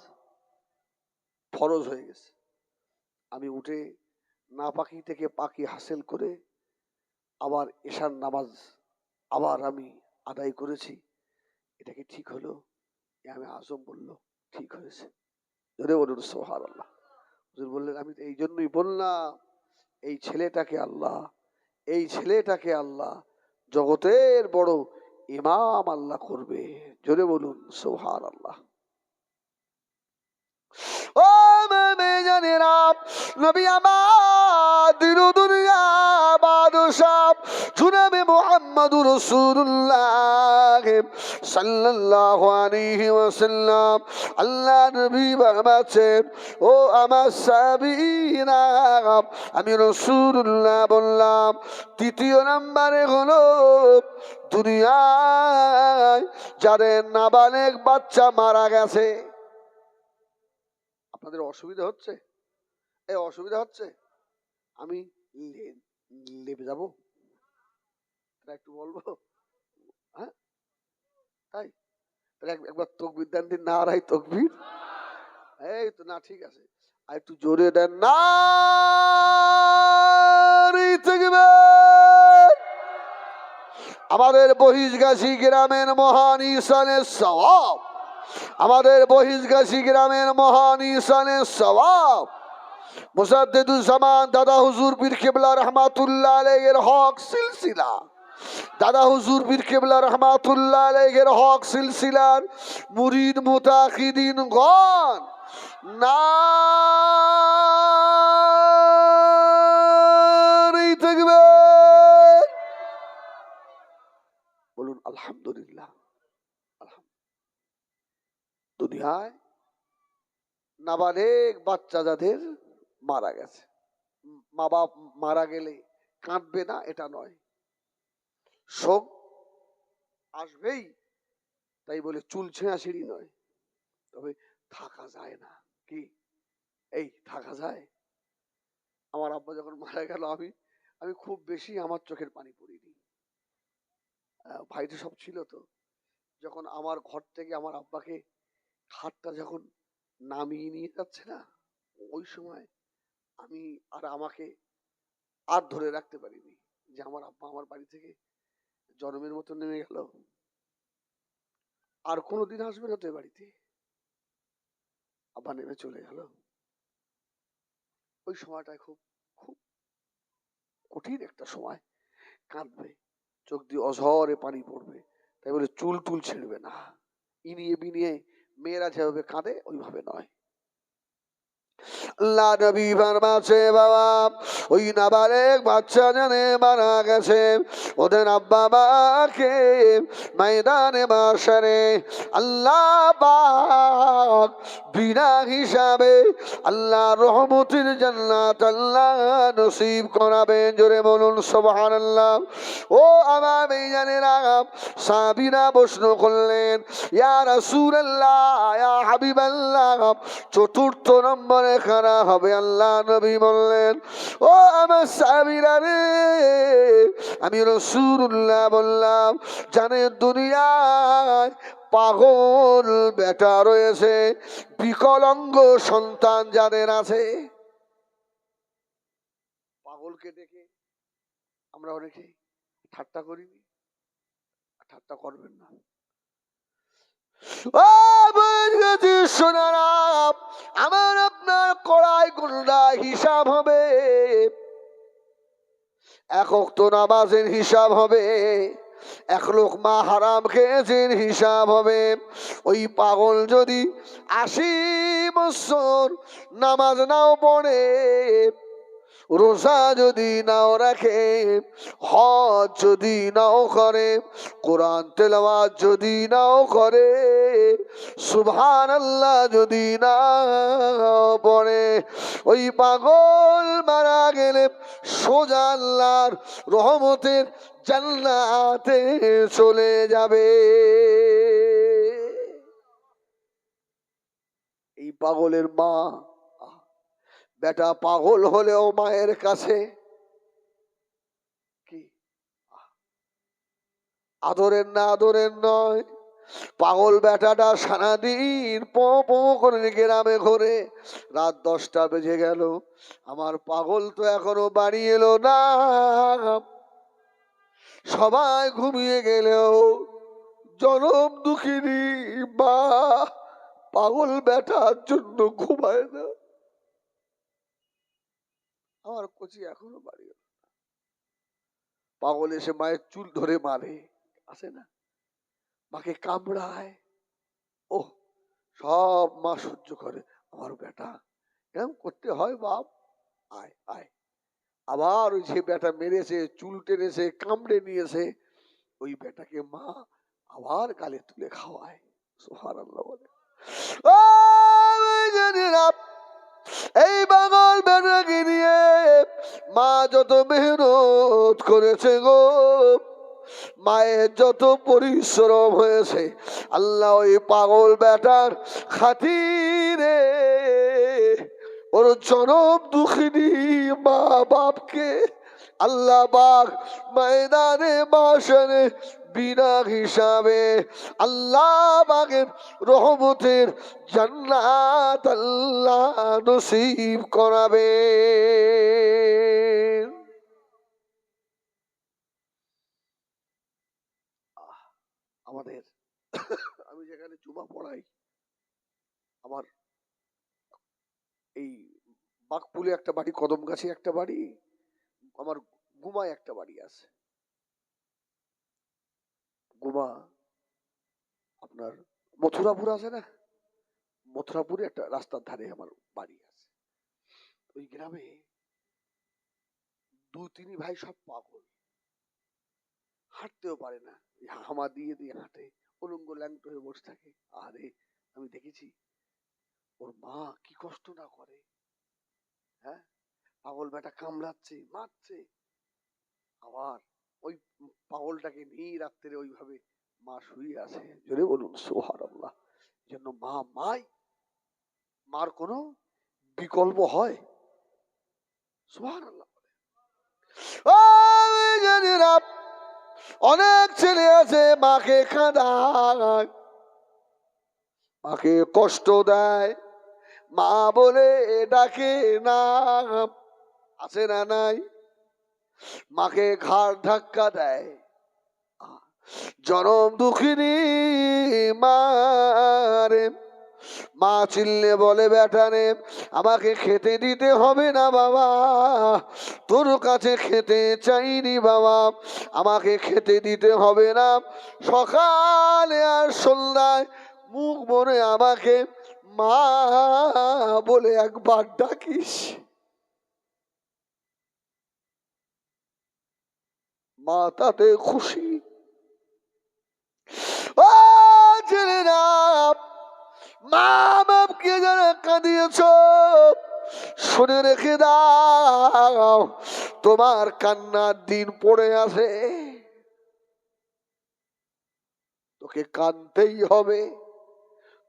ফরজ হয়ে গেছে। আমি উঠে নাপাকি থেকে পাকি হাসিল করে আবার এশার নামাজ আবার আমি আদায় করেছি। এটা কি ঠিক হলো? আমি আজম বলল, ঠিক হয়েছে। জোরে বলুন সুবহানাল্লাহ। হুজুর বললেন, আমি তো এই জন্যই বললাম এই ছেলেটাকে আল্লাহ জগতের বড় ইমাম আল্লাহ করবে। জোরে বলুন সুবহানাল্লাহ। ও জানেরা, নবী আমার দিন দুনিয়া বাদশাহ জনাবে মুহাম্মদুর রাসূলুল্লাহ সাল্লাল্লাহু আলাইহি ওয়াসাল্লাম আল্লাহ নবী বাবাছেন, ও আমার সাহাবীরা, আমি রাসূলুল্লাহ বললাম তৃতীয় নম্বরে হলো দুনিয়ায় যাদের নাবালেগ বাচ্চা মারা গেছে। আপনাদের অসুবিধা হচ্ছে? এই অসুবিধা হচ্ছে, আমি লেবে যাবো, একটু বলবো? হ্যাঁ তাই তাহলে একবার তকবীর দেন দিন, নারাই তকবীর। এই তো না, ঠিক আছে, আর একটু জোরে দেন না। আমাদের বহিষ্গাসী গ্রামের মহান ঈশানের সওয়াব, আমাদের বহিষ্গাসী গ্রামের মহান ঈশানের সওয়াব মুজাদ্দিদুজ্জামান দাদা হুজুর পীর কেবলা রহমাতুল্লাহ আলাইহির হক সিলসিলা, দাদা হুজুর পীর কেবলা রহমাতুল্লাহ আলাইহির হক সিলসিলার মুরিদ মুতাকিদিন গণ নারী তাকবীর বলুন আলহামদুলিল্লাহ। দুনিয়ায় নাবালেগ বাচ্চা যাদের মারা গেছে, মা বাপ মারা গেলে কাঁদবে না এটা নয়, শোক আসবেই, তাই বলে চুল ছেঁড়া ছিঁড়ি নয়, তবে থাকা যায় না। কি এই থাকা যায়? আমার আব্বা যখন মারা গেল আমি খুব বেশি আমার চোখের পানি পড়িনি, ভাইটা সব ছিল তো। যখন আমার ঘর থেকে আমার আব্বাকে খাটটা যখন নামিয়ে নিয়ে যাচ্ছে না, ওই সময় আমি আর আমাকে আর ধরে রাখতে পারিনি যে আমার আব্বা আমার বাড়ি থেকে জন্মের মতো নেমে গেল, আর কোনোদিন আসবে না তো এ বাড়িতে। আব্বা নেমে চলে গেল। ওই সময়টায় খুব খুব কঠিন একটা সময়। কাঁদবে, চোখ দিয়ে অঝরে পানি পড়বে, তাই বলে চুল টুল ছেড়বে না। ইনিয়ে বিনিয়ে মেয়েরা যেভাবে কাঁদে ওইভাবে নয়। আল্লাহ নবী ফরমাছে বাবা, ওই নাবালেগ বাচ্চা জানে মারা গেছে, ওদের আব্বা মাকে ময়দানে মাশারে আল্লাহ পাক বিনা হিসাবে আল্লাহ রহমতের জান্নাত আল্লাহ নসিব করাবেন। জোরে বলুন সুবহানাল্লাহ। ও আমার মেয়েজানেরা, সাহাবীরা প্রশ্ন করলেন, ইয়া রাসূলুল্লাহ, ইয়া হাবিবাল্লাহ, চতুর্থ নম্বরে খানা হবে? আল্লাহ নবী বললেন, ও আমার সাহাবীরা রে, আমি রাসূলুল্লাহ বললাম, জানে দুনিয়ায় পাগল বেটা রয়েছে, বিকলাঙ্গ সন্তান যাদের আছে। পাগলকে ডেকে আমরা অনেকে ঠাট্টা করিনি, ঠাট্টা করবেন না। আমার আপনার কড়াই গুন্ডা হিসাব হবে, এক ওয়াক্ত নামাজের হিসাব হবে, এক লোকমা হারাম খেয়েছেন হিসাব হবে। ওই পাগল যদি 80 বছর নামাজ নাও পড়ে, রোজা যদি নাও রাখে, হজ যদি নাও করে, কোরআন তেলাওয়াত যদি নাও করে, সুবহানাল্লাহ যদি না পড়ে, ওই পাগল মারা গেলে সোজা আল্লাহর রহমতের জান্নাতে চলে যাবে। এই পাগলের মা, বেটা পাগল হলেও মায়ের কাছে কি আদরের না আদরের নয়। পাগল বেটাটা সারাদিন পো পো করে গ্রামে ঘোরে, রাত 10টা বেজে গেল, আমার পাগল তো এখনো বাড়ি এলো না। সবাই ঘুমিয়ে গেলেও জনম দুঃখিনী মা পাগল বেটার জন্য ঘুমায় না। আমার কচি এখনো বাড়ি এলো। পাগল এসে মায়ের চুল ধরে মারে, আসে না, মাকে কামড়ায়, ও সব মা সহ্য করে। আমার বেটা এরকম করতে হয় বাপ, আয় আয়। আবার ওই যে বেটা মেরেছে, চুল টেনেছে, কামড়ে নিয়েছে, ওই বেটাকে মা আবার গালে তুলে খাওয়ায়। সুবহানাল্লাহ বলে। এই পাগল বেটাকে নিয়ে মা যত মেহনত করেছে গো, মায়ের যত পরিশ্রম হয়েছে, আল্লাহ ওই পাগল বেটার খাতিরে ওর জনম দুঃখিনী মা বাপকে আল্লাহ পাক ময়দানে মাশারে বিনা হিসাবে আল্লাহ পাকের রহমতের জান্নাত আল্লাহ নসিব করাবে। আমাদের আমি যেখানে জুমা পড়াই, আমার এই বাঘপুলে একটা বাড়ি, কদম গাছে একটা বাড়ি, আমার গুমায় একটা বাড়ি আছে। গুমা আপনার মথুরাপুর আছে না, মথুরাপুরে একটা রাস্তার ধারে আমার বাড়ি আছে। ওই গ্রামে 2-3 ভাই সব পাগল, হাঁটতেও পারে না, হামা দিয়ে দিয়ে হাঁটে, উলঙ্গ ল্যাংট হয়ে বসে থাকে। আরে আমি দেখেছি ওর মা কি কষ্ট না করে। হ্যাঁ, পাগল বেটা কামড়াচ্ছে, মারছে, আবার ওই পাগলটাকে নিয়ে রাত্রে ওইভাবে মা শুয়ে আছে। জোরে বলুন সুবহানাল্লাহ। জন্য মা মাই, মার কোনো বিকল্প হয়? সুবহানাল্লাহ। অনেক ছেলে আছে মাকে কাঁদায়, মাকে কষ্ট দেয়, মা বলে ডাকে না, আছে না নাই? মাকে ঘাড় ধাক্কা দেয়। জনম দুঃখিনী মারে, মা চিল্লে বলে বেটা রে আমাকে খেতে দিতে হবে না বাবা, তোর কাছে খেতে চাইনি বাবা, আমাকে খেতে দিতে হবে না, সকালে আর সন্ধ্যায় মুখ ভরে আমাকে মা বলে একবার ডাকিস। মা তাতে খুশি। ও ছেলেরা, মা বাপকে যারা কাঁদিয়েছ শুনে রেখে দাও, তোমার কান্নার দিন পড়ে আসে, তোকে কাঁদতেই হবে,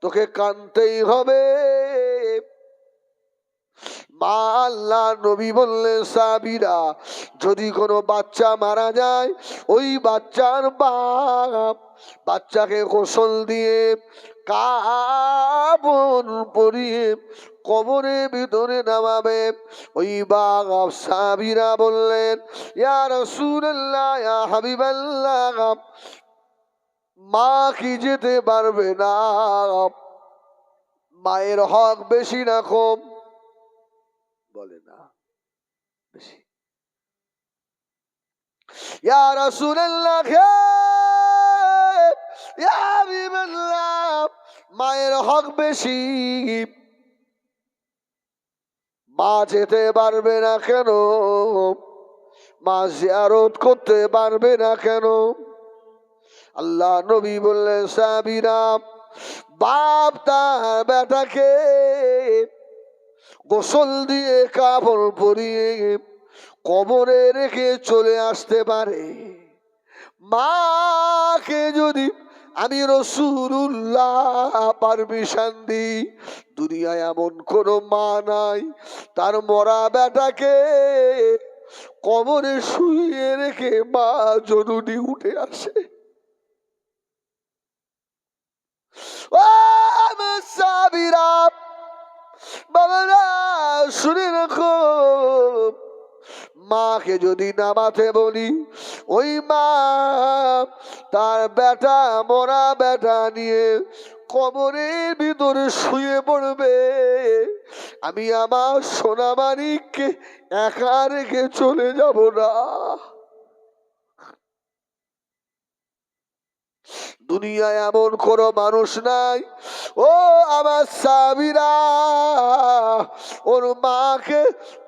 তোকে কাঁদতেই হবে। মা আল্লাহ নবী বললেন সাহাবীরা যদি কোনো বাচ্চা মারা যায় ওই বাচ্চার বাপ বাচ্চাকে গোসল দিয়ে কাফন পরিয়ে কবরের ভিতরে নামাবে। ওই বাপ সাহাবীরা বললেন ইয়া রাসূলুল্লাহ ইয়া হাবিবাল্লাহ, মা কি যেতে পারবে না? মায়ের হক বেশি না কম? বলে না বেশি। ইয়া রাসূলুল্লাহ ইয়া হাবিবাল্লাহ, মায়ের হক বেশি, মা যেতে পারবে না কেন? মা জিয়ারত করতে পারবে না কেন? আল্লাহ নবী বললেন সাহাবীরা বাপ তার বেটাকে গোসল দিয়ে কাপড় পরিয়ে কবরে রেখে চলে আসতে পারে, মাকে যদি আমি রাসূলুল্লাহ পারমিশন দিই, দুনিয়ায় এমন কোনো মা নাই তার মরা বেটাকে কবরে শুইয়ে রেখে মা জননী উঠে আসে। ও আমার সাহাবীরা বাবারা শুনে রাখো, মাকে যদি নামাতে বলি ওই মা তার বেটা মরা বেটা নিয়ে কবরের ভিতরে শুয়ে পড়বে, আমি আমার সোনা মানিককে একা রেখে চলে যাব না। দুনিয়ায় এমন কোনো মানুষ নাই ও আমার সাহাবীরা ওর মাকে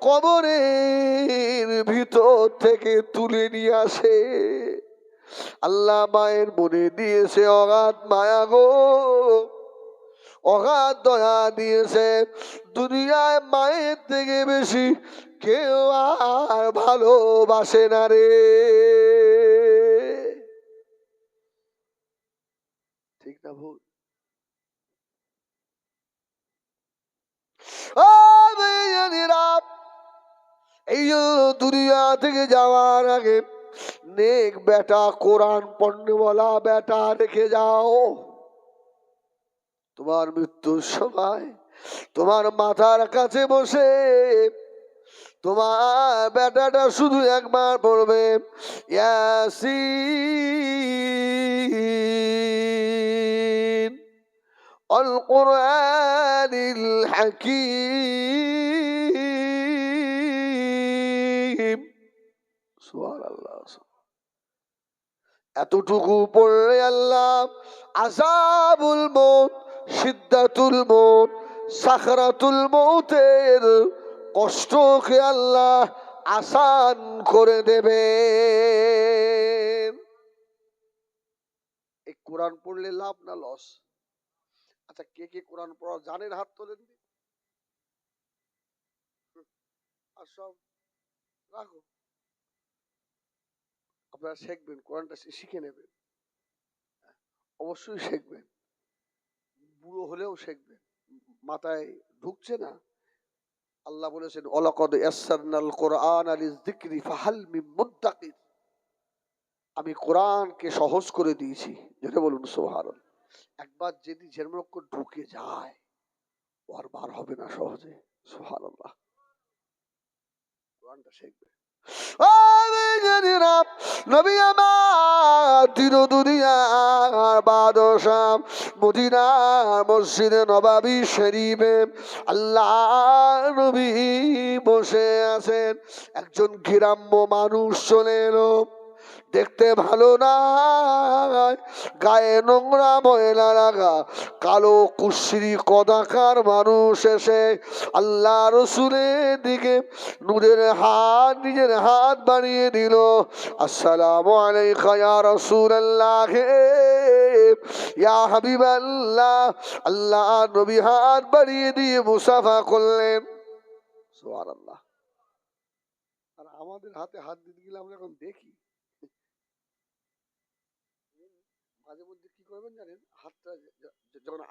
কবরের ভিতর থেকে তুলে নিয়ে আসে। আল্লাহ মায়ের মনে দিয়েছে অগাধ মায়া গো, অগাধ দয়া দিয়েছে, দুনিয়ায় মায়ের থেকে বেশি কেউ আর ভালোবাসে না রে। ঠিক না ভুল? এই জন্য দুনিয়া থেকে যাওয়ার আগে নেক বেটা কোরআন পড়নেওয়ালা বেটা রেখে যাও। তোমার মৃত্যুর সময় তোমার মাথার কাছে বসে তোমার বেটাটা শুধু একবার পড়বে ইয়াসিন আল কুরআনিল হাকীম। সুবহানাল্লাহ। এতটুকু পড়লে আল্লাহ আযাবুল মউত, সিদ্দাতুল মউত, সাকরাতুল মউতের কষ্টকে আল্লাহ আসান করে দেবে। এই কোরআন পড়লে লাভ না লস? আচ্ছা কে কে কোরআন পড়া জানেন হাত তোলেন। আর সব রাখো, আপনারা শিখবেন, কোরআনটা শিখে নেবেন, অবশ্যই শিখবেন, বুড়ো হলেও শিখবেন, মাথায় ঢুকছে না। আল্লাহ বলেছেন ওয়ালাকাদ ইয়াসসারনাল কুরআনা লিযিকরি ফাহাল মিন মুদ্দাকির, আমি কোরআনকে সহজ করে দিয়েছি। যেটা বলুন সুবহানাল্লাহ। একবার যদি জন্মরক্ষ ঢুকে যায় আর বার হবে না সহজে। সুবহানাল্লাহ। কোরআনটা শিখবে। আমি জানি না নবী আমার দিন দুনিয়ার বাদশাহ মদিনা মসজিদে নবাবী শরীফে আল্লাহ নবী বসে আছেন। একজন গ্রাম্য মানুষ চলে এলো, দেখতে ভালো না, গায়ে নোংরা ময়লা লাগা কালো কুশ্রী কদাকার মানুষ এসে আল্লাহ রসুলের দিকে নিজের হাত বাড়িয়ে দিল। আসসালামু আলাইকা ইয়া রাসূলুল্লাহ, ইয়া হাবিবাল্লাহ। আল্লাহ নবী হাত বাড়িয়ে দিয়ে মুসাফা করলেন। সুবহানাল্লাহ। আর আমাদের হাতে হাত দিতে গেলে আমরা এখন দেখি মাঝে মধ্যে কি করবেন জানেন, হাতটা যখন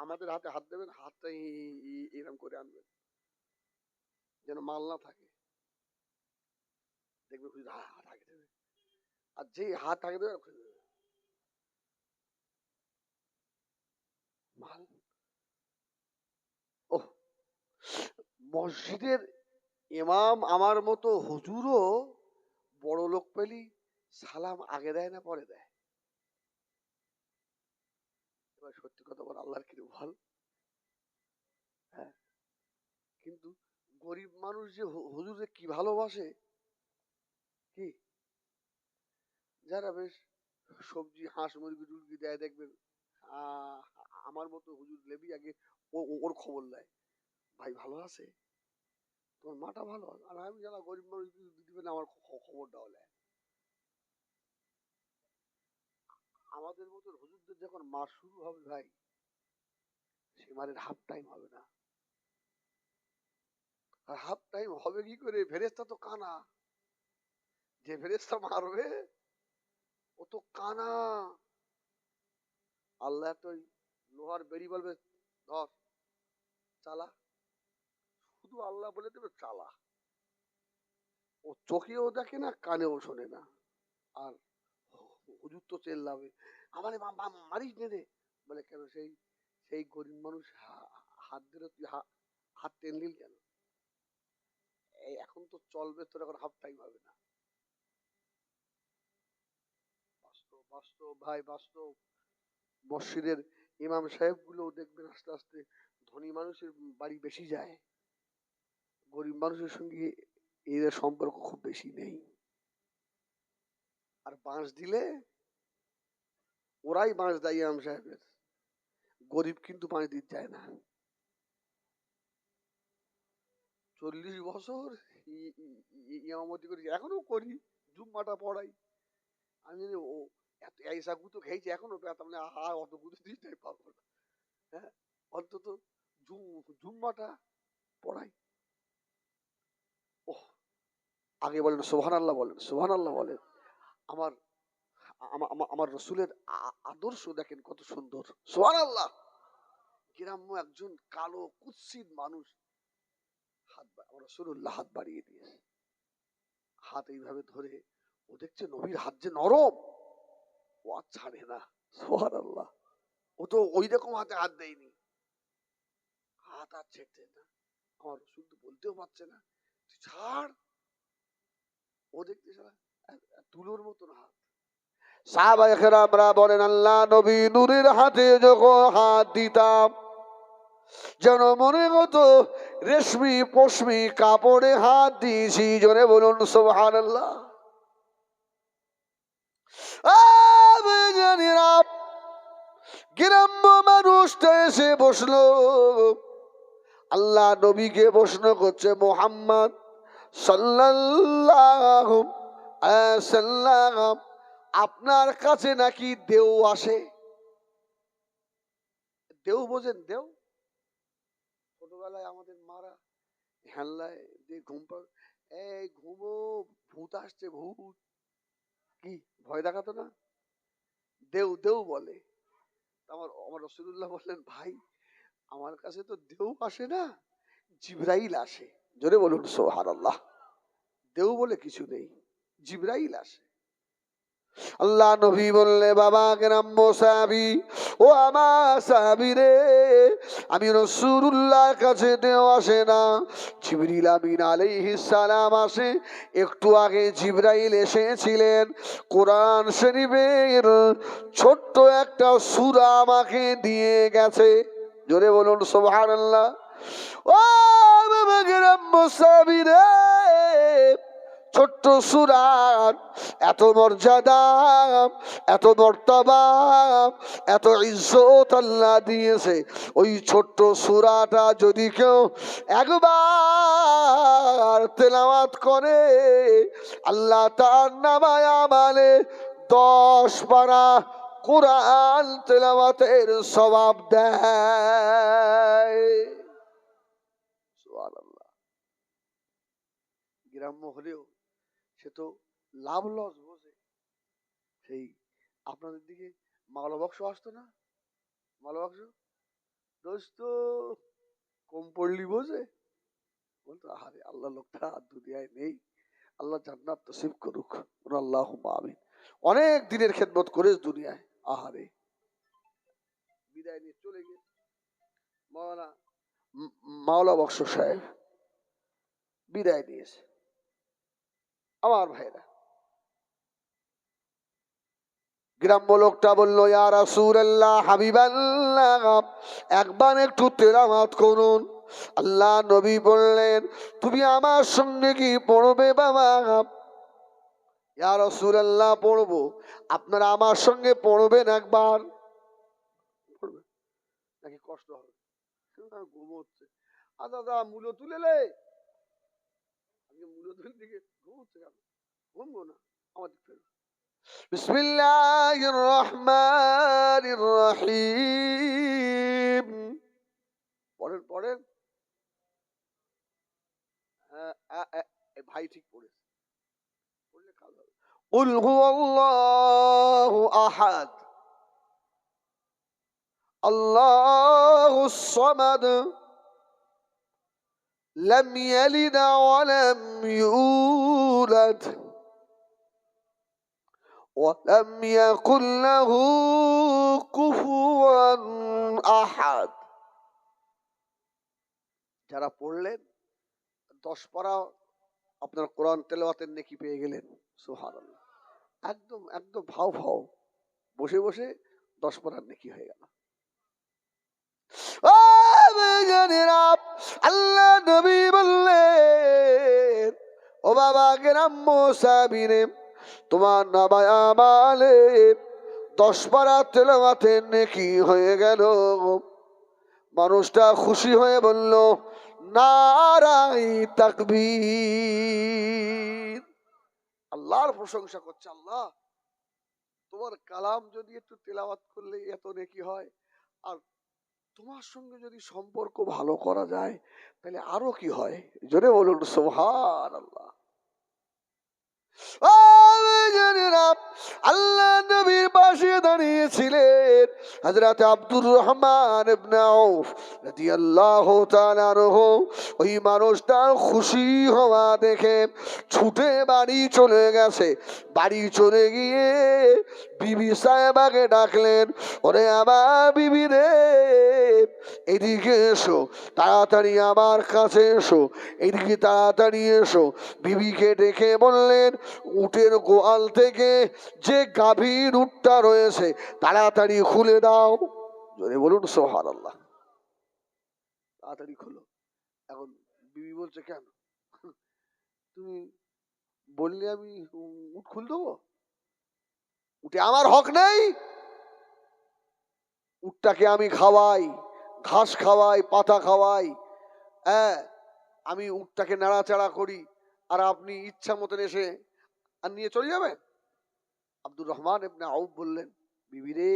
আমাদের হাতে হাত দেবেন, হাতটা এরকম করে আনবেন যেন মাল না থাকে। দেখবে হাত আগে দেবে, আর যে হাত আগে দেবে মাল। ও মসজিদের ইমাম আমার মতো হুজুরও বড় লোক পেলি সালাম আগে দেয় না পরে দেয়? এবার সত্যি কথা বল, আল্লাহর কি বল। হ্যাঁ, কিন্তু গরিব মানুষ যে হুজুরে কি ভালোবাসে, কি যারা বেশ সবজি হাঁস মুরগি টুরগি দেয় দেখবেন, আমার মতো হুজুর লেবি আগে ওর খবর নেয়, ভাই ভালো আছে, তোমার মাটা ভালো, আর আমি যারা গরিব মানুষ দিবেন আমার খবরটাও নেয়। আমাদের মতো হুজুরদের যখন মাস শুরু হবে ভাই, সে মারের হাফ টাইম হবে না। আর হাফ টাইম হবে কি করে? ফেরেস্তা তো কানা, যে ফেরেস্তা মারবে ও তো কানা। আল্লাহ তো লোহার বেরি বলবে ধর চালা, শুধু আল্লাহ বলে দেবে চালা। ও চোখেও দেখে না, কানেও শোনে না। আর হুজুর তো চেল্লাবে, আমারে মারিস নে রে। বলে কেন? সেই সেই গরিব মানুষ হাত দিলে তুই হাত টেনলি কেন? এই এখন তো চলবে, তোর এখন হাফ টাইম হবে না। বাস্তব বাস্তব ভাই, বাস্তব। মসজিদের ইমাম সাহেব গুলো দেখবেন আস্তে আস্তে ধনী মানুষের বাড়ি বেশি যায়, গরিব মানুষের সঙ্গে এদের সম্পর্ক খুব বেশি নেই। আর বাঁশ দিলে ওরাই বাঁশ দেয় ইমাম সাহেবের, গরিব কিন্তু বাঁশ দিতে চায় না। 40 বছর ইমামতি করি, এখনো করি, জুম্মাটা পড়াই। আমি জানি ও এত এইসা গুতো খেয়েছি এখনো পেতাম না, আর অত গুতো দিতে পারবো না। হ্যাঁ, অন্তত জুম্মাটা পড়াই। ও আগে বলেন সুবহানাল্লাহ, বলেন সুবহানাল্লাহ বলেন। আমার আমার রসুলের আদর্শ দেখেন কত সুন্দর। সুবহানাল্লাহ। গ্রাম্য একজন কালো কুৎসিত মানুষ আমার রসুল্লাহ হাত বাড়িয়ে দিয়েছে, হাত এইভাবে ধরে ও দেখছে নবীর হাত যে নরম, ও আর ছাড়ে না। সুবহানাল্লাহ। ও তো ওই রকম হাতে হাত দেয়নি, হাত আর ছেড়ে না। আমার রসুল তো বলতেও পারছে না তুই ছাড়, ও দেখতে তুলোর মতন হাত। সাহাবায়ে কেরামরা বলেন আল্লাহ নবী নূরের হাতে যখন হাত দিতাম যেন মনে হতো রেশমি পশমি কাপড়ে হাত দিয়েছি। জোরে বলুন সুবহানাল্লাহ। গ্রাম্য মানুষটা এসে বসলো, আল্লাহ নবীকে প্রশ্ন করছে, মুহাম্মদ সাল্লাল্লাহু আলাইহি ওয়াসাল্লাম আপনার কাছে নাকি দেও আসে? দেও বোঝেন? দেও ছোটবেলায় আমাদের মারা হেল্লায় দিয়ে ঘুম পাবে, এই ঘুমো, ভূত আসছে ভূত, কি ভয় দেখাতো না? দেও দেও বলে। আমার আমার রাসূলুল্লাহ বললেন ভাই আমার কাছে তো দেও আসে না, জিবরাইল আসে। জোরে বলুন সুবহানাল্লাহ। দেও বলে কিছু নেই, জিবরাইল আসে। আল্লাহ নবী বললে, বাবা গ্রাম্য সাহাবী, ও আমার সাহাবী রে, আমি রাসূলুল্লাহর কাছে দেও আসে না, জিবরিল আমিন আলাইহিস সালাম আসে। একটু আগে জিবরাইল এসেছিলেন, কোরআন শরীফের ছোট্ট একটা সূরা আমাকে দিয়ে গেছে। জোরে বলুন সুবহানাল্লাহ। ও বাবা গ্রাম্য সাহাবী রে, ছোট্ট সূরার এত মর্যাদা, এত মর্তবা, এত ইজ্জত আল্লাহ দিয়েছে। ওই ছোট্ট সূরাটা যদি কেউ একবার তেলাওয়াত করে, আল্লাহ তার নামায় আমলে 10 পারা কোরআন তেলাওয়াতের সওয়াব দেয়। সুবহানাল্লাহ। গ্রাম্য হলেও সে তো লাভ লস বোঝে। সেই আপনাদের দিকে মাওলা বক্স আসতো না? মাওলা বক্স দোস্ত কম পড়লি বোঝে, বলতো আরে আল্লাহ লোকটা দুনিয়ায় নেই, আল্লাহ জান্নাত নসিব করুক, আল্লাহুম্মা আমিন। অনেক দিনের খেদমত করে দুনিয়ায়, আহারে বিদায় নিয়ে চলে গিয়ে মাওলানা মাওলা বক্স সাহেব বিদায় নিয়েছে। আমার ভাইরা, গ্রাম্য লোকটা বলল, ইয়া রাসূলুল্লাহ, হাবিবাল্লাহ, একবার একটু তেলাওয়াত করুন। আল্লাহ নবী বললেন, তুমি আমার সঙ্গে কি পড়বে বাবা? ইয়া রাসূলুল্লাহ, পড়বো। আপনারা আমার সঙ্গে পড়বেন একবার? পড়বেন নাকি কষ্ট হবে? ঘুম হচ্ছে। দাদা মূল্য তুলে লে, মূল্য তুলে দিকে ঘুম হচ্ছে কেন? ঘুমবো না, আমাদের ফেরো। বিসমিল্লাহির রহমানির রহিম। পড়েন পড়েন। ভাই ঠিক পড়েছে, পড়লে কাজ হবে। কুল হুয়াল্লাহু আহাদ, আল্লাহুস সামাদ, লাম ইয়ালিদ ওয়া লাম ইউলাদ ওয়া লাম ইয়াকুল লাহু কুফুয়ান আহাদ। যারা পড়লেন 10 পারা আপনার কোরআন তেলাওয়াতের নেকি পেয়ে গেলেন। সুবহানাল্লাহ। একদম একদম ভাও ভাও বসে বসে 10 পারার নেকি হয়ে গেল। আল্লাহ নবী বললেন, ও বাবা গ্রাম্য সাবিরে, তোমার নামায় আমালে 10 পারা তেলাওয়াতের নেকি হয়ে গেল। মানুষটা খুশি হয়ে বলল, নারাই তাকবীর। আল্লাহর প্রশংসা করছে। আল্লাহ, তোমার কালাম যদি একটু তেলাওয়াত করলে এত নেকি হয়, আর তোমার সঙ্গে যদি সম্পর্ক ভালো করা যায় তাহলে আরো কি হয়? জোরে বলুন সুবহানাল্লাহ। আল্লাহ নবীর পাশে দাঁড়িয়েছিলেন হযরত আব্দুর রহমান ইবনে আউফ রাদিয়াল্লাহু তাআলা আনহু। ওই মানুষটা খুশি হওয়া দেখে ছুটে বাড়ি চলে গেছে। বাড়ি চলে গিয়ে বিবি সাহেবাকে ডাকলেন, ওরে আমার বিবি রে, এদিকে এসো, তাড়াতাড়ি আমার কাছে এসো, এদিকে তাড়াতাড়ি এসো। বিবিকে ডেকে বললেন, উটের গোয়াল থেকে যে গাভীর উটটা রয়েছে তাড়াতাড়ি খুলে দাও। যদি বলুন সুবহানাল্লাহ। তাড়াতাড়ি খুলো। এখন বিবি বলছে, কেন তুমি বললে আমি উট খুলে দেবো? উটে আমার হক নেই? উটটাকে আমি খাওয়াই, ঘাস খাওয়াই, পাতা খাওয়াই, হ্যাঁ, আমি উটটাকে নাড়াচাড়া করি, আর আপনি ইচ্ছা মতন এসে আর নিয়ে চলে যাবেন? আব্দুর রহমান ইবনে আউফ বললেন, বিবি রে,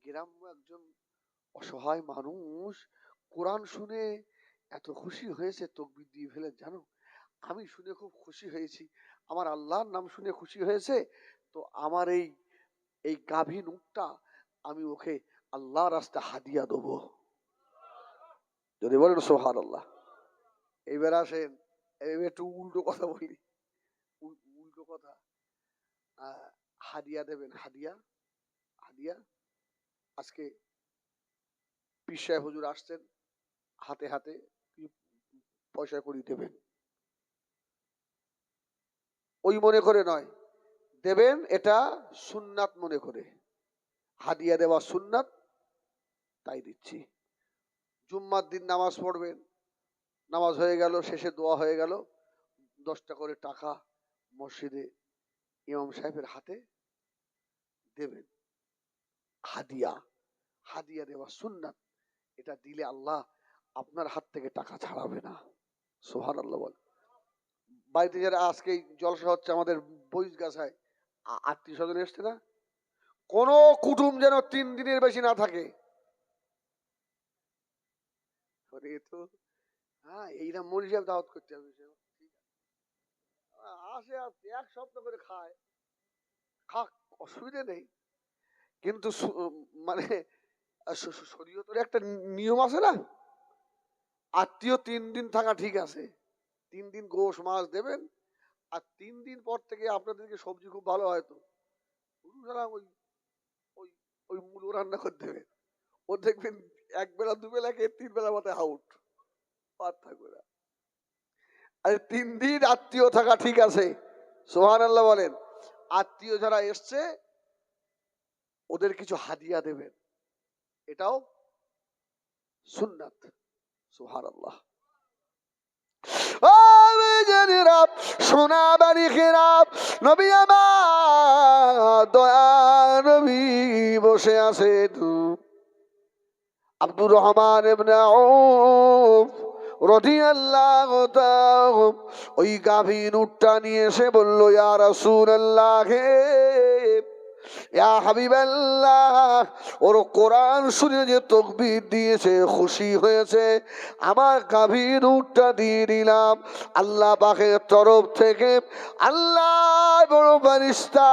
গ্রাম্য একজন অসহায় মানুষ কোরআন শুনে এত খুশি হয়েছে, তাকবীর দিয়ে ফেলেন জানো। আমি শুনে খুব খুশি হয়েছি, আমার আল্লাহর নাম শুনে খুশি হয়েছে, তো আমার এই গাভীর উটটা আমি ওকে আল্লাহ রাস্তা হাদিয়া দেবো। যদি বলেন সুবহানাল্লাহ। এইবার আসেন, এবার একটু উল্টো কথা বলি। উল্টো কথা, হাদিয়া দেবেন, হাদিয়া হাদিয়া। আজকে পীর সাহেব হুজুর আসছেন, হাতে হাতে পয়সা করি দেবেন, ওই মনে করে নয়, দেবেন এটা সুন্নাত মনে করে। হাদিয়া দেওয়া সুন্নাত, তাই দিচ্ছি। জুম্মার দিন নামাজ পড়বেন, নামাজ হয়ে গেল, শেষে দোয়া হয়ে গেল, 10টা করে টাকা মসজিদে ইমাম সাহেবের হাতে দেবেন। হাদিয়া, হাদিয়া দেওয়া সুন্নাত। এটা দিলে আল্লাহ আপনার হাত থেকে টাকা ছাড়াবে না। সুবহানাল্লাহ বল। বাড়িতে যারা আজকে জলসা হচ্ছে আমাদের বইস গাছায়, আত্মীয় স্বজন এসছে না, কোন কুটুম যেন 3 দিনের বেশি না থাকে। তো হ্যাঁ, এইরকম মনি সাহেব দাওয়াত করতে হবে। আসে এক সপ্তাহ করে খায়, খাক, অসুবিধে নেই, কিন্তু মানে শরীয়তের একটা নিয়ম আছে না, আত্মীয় 3 দিন থাকা ঠিক আছে, 3 দিন গোশ মাছ দেবেন, আর 3 দিন পর থেকে আপনাদেরকে সবজি খুব ভালো হয়তো ওই ওই ওই মূলো রান্না করে দেবেন, ও দেখবেন 1 বেলা 2 বেলা খেয়ে 3 বেলা মতো আউট, পার থাকবে না। আরে 3 দিন আত্মীয় থাকা ঠিক আছে, সুবহানাল্লাহ বলেন। আত্মীয় যারা এসছে ওদের কিছু হাদিয়া দেবেন, এটাও সুন্নাত। সুবহানাল্লাহ। সোনা বাড়ি খেরাপ, নবী আমার দয়া নবী বসে আছে, আব্দুর রহমান ইবনে আউফ রাদিয়াল্লাহু তাআলা ওই গাভীর উটটা নিয়ে এসে বলল, ইয়া রাসূলুল্লাহ, ইয়া হাবিবাল্লাহ, ওর কোরআন শুনে যে তাকবীর দিয়েছে, খুশি হয়েছে, আমার গাভীর উটটা দিয়ে দিলাম। আল্লাহ পাকের তরফ থেকে আল্লাহ বড় ফেরেশতা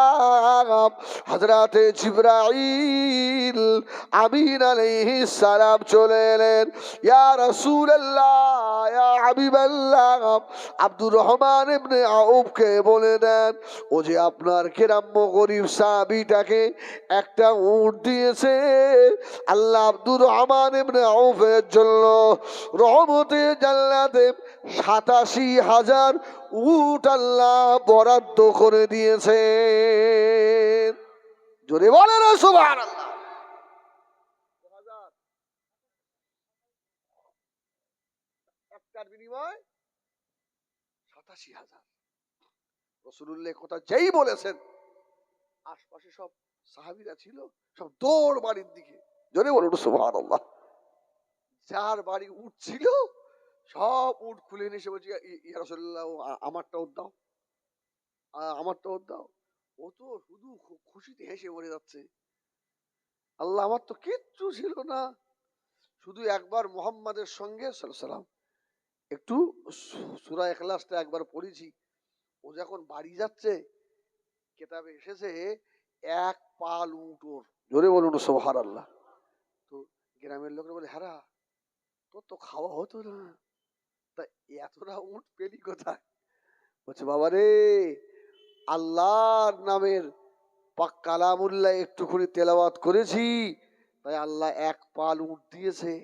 হযরতে জিবরাইল আমিন আলাইহিস সালাম চলে এলেন। ইয়া রাসূলুল্লাহ, ইয়া হাবিবাল্লাহ, আব্দুর রহমান ইবনে আউফকে বলে দেন, ও যে আপনার কেরাম্য গরিব সাহাবীটাকে একটা উট দিয়েছে, আল্লাহ আব্দুর রহমান ইবনে আউফের জন্য রহমতে জান্নাতে ৮৭,০০০ উট আল্লাহ বরাদ্দ করে দিয়েছে। জোরে বলেন সুবহানাল্লাহ। একটার বিনিময় ৮৭,০০০। রাসূলুল্লাহ কথা যেই বলেছেন, আশপাশে সব সাহাবীরা ছিল, সব দৌড় বাড়ির দিকে। জোরে বলুন সুবহানাল্লাহ। যার বাড়ি উট ছিল সব উট খুলে নিয়ে এসে বলছে, ইয়া রাসূলুল্লাহ, আমারটাও দাও, আমারটাও দাও। ও তো শুধু খুশিতে হেসে মরে যাচ্ছে, আল্লাহ আমার তো কিচ্ছু ছিল না, শুধু একবার মুহাম্মাদের সঙ্গে সাল্লাল্লাহু আলাইহি ওয়াসাল্লাম একটু সূরা ইখলাসটা একবার পড়েছি। ও যখন বাড়ি যাচ্ছে, কেতাবে এসেছে 1 পাল উট ওর। জোরে বলুন সুবহানাল্লাহ। তো গ্রামের লোকরা বলে, হ্যাঁ তোর তো খাওয়া হতো না, তা এতটা উট পেলি কোথায়? বলছে, বাবা রে, আল্লাহর নামের পাক কালামুল্লাহ একটুখানি তেলাওয়াত করেছি, তাই আল্লাহ 1 পাল উট দিয়েছে।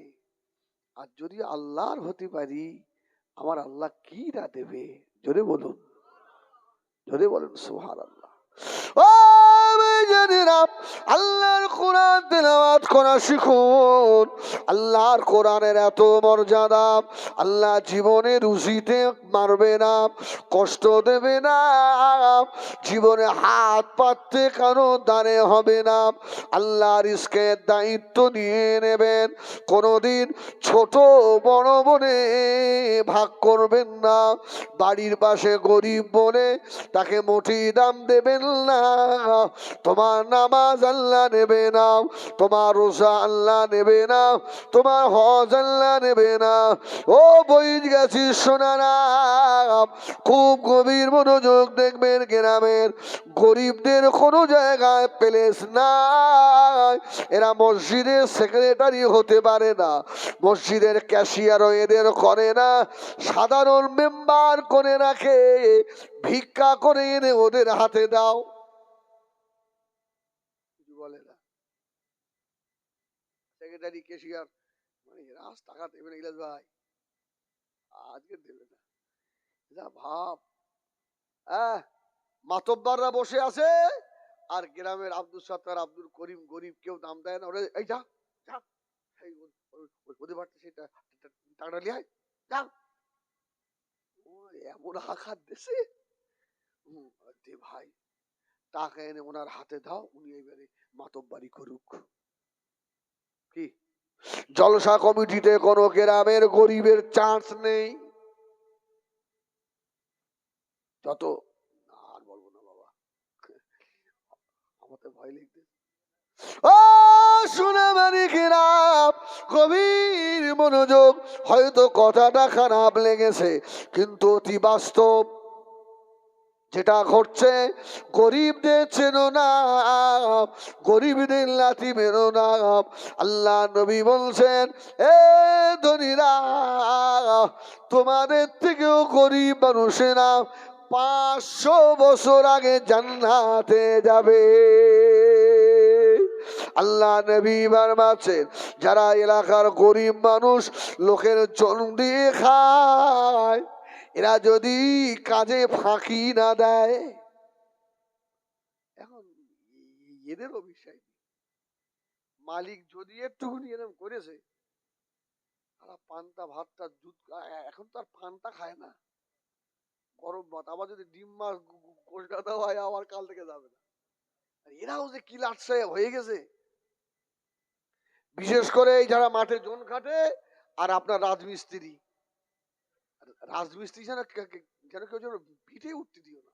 আর যদি আল্লাহর হতে পারি, আমার আল্লাহ কি না দেবে? জোরে বলুন, জোরে বলুন সুবহানাল্লাহ। ও ভাইজানেরা, আল্লাহর কোরআন তেলাওয়াত করা শিখুন। আল্লাহর কোরআনের এত মর্যাদা, আল্লাহ জীবনে রুজিতে মারবে না, কষ্ট দেবে না, জীবনে হাত পাততে কারো দাঁড়ে হবে না। আল্লাহ রিজকের দায়িত্ব নিয়ে নেবেন, কোনোদিন ছোট বড় বলে ভাগ করবেন না। বাড়ির পাশে গরিব বলে তাকে মোটি দাম দেবেন না। তোমার নামাজ আল্লাহ নেবে না, তোমার রোজা আল্লাহ নেবে না, তোমার হজ আল্লাহ নেবে না। ও বইজ গেছি সোনারা, খুব গভীর মনোযোগ দেখবেন। গ্রামের গরিবদের কোনো জায়গায় প্লেস নাই, এরা মসজিদের সেক্রেটারি হতে পারে না, মসজিদের ক্যাশিয়ারও এদের করে না, সাধারণ মেম্বার করে রাখে, ভিক্ষা করে এনে ওদের হাতে দাও। সেক্রেটারি, কেশিয়ার, মানে রাজ টাকা দেবে না ইলাস ভাই, আজকে দেবে না, যা ভাব। হ্যাঁ, মাতব্বাররা বসে আছে আর গ্রামের আব্দুল সত্তার, আব্দুল করিম, গরিব কেউ দাম দেয় না। ওরা এই যা যা, এই ওদের বাড়িতে সেটা টাকাটা লিয়ে আয়, যা। ও এমন আঘাত দেশে, দে ভাই, টাকা এনে ওনার হাতে দাও, উনি এবারে মাতব্বারি করুক। কি জলসা কমিটিতে কোন গ্রামের গরিবের চান্স নেই। যত আর বলবো না বাবা, আমাদের ভয় লিখতে। ও শুনে মানি খারাপ, গভীর মনোযোগ। হয়তো কথাটা খারাপ লেগেছে, কিন্তু অতি বাস্তব। যেটা ঘটছে, গরিবদের চেনো না, গরিবদের লাথি মেরো না। আল্লাহ নবী বলছেন, এ ধনীরা, তোমাদের থেকেও গরিব মানুষেরা 500 বছর আগে জান্নাতে যাবে। আল্লাহ নবী বারমাছেন, যারা এলাকার গরিব মানুষ, লোকের জন দিয়ে খায়, এরা যদি কাজে ফাঁকি না দেয়, এখন এদেরও বিষয়, মালিক যদি একটুখানি এরকম করেছে, তারা পান্তা ভাতটা দুধ, এখন তো আর পান্তা খায় না, গরম ভাত, আবার যদি ডিম মাছ কলকাতা হয়, আবার কাল থেকে যাবে না। এরাও যে কি লাটসা হয়ে গেছে, বিশেষ করে যারা মাঠে জন খাটে আর আপনার রাজমিস্ত্রি, রাজমিস্ত্রি যেন যেন কেউ যেন পিঠে উঠতে দিও না।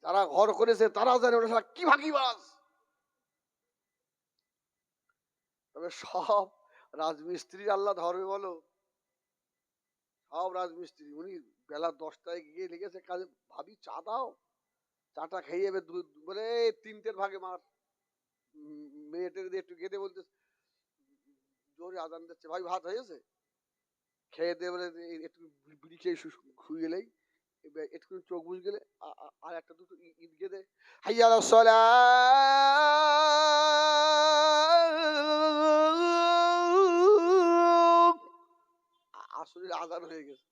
যারা ঘর করেছে তারা জানে ওরা কি ভাগিবাজ। তবে সব রাজমিস্ত্রি আল্লাহ ধরবে বলো? সব রাজমিস্ত্রি, উনি বেলা 10টায় গিয়ে লেগেছে কাজে, ভাবি চা দাও, চাটা খেয়ে যাবে, বলে 3টের ভাগে মার, মেয়েটের দিয়ে একটু খেতে বলতে, জোরে আজান দিচ্ছে, ভাই ভাত হয়েছে, খেয়ে দিয়ে বলে একটু বিড়ি খেয়ে শুয়ে গেলেই, একটু চোখ বুঝ গেলে আর একটা দুটো ঈদ গেদে, হাইয়া আলাস সালাহ, আসলে আজান হয়ে গেছে,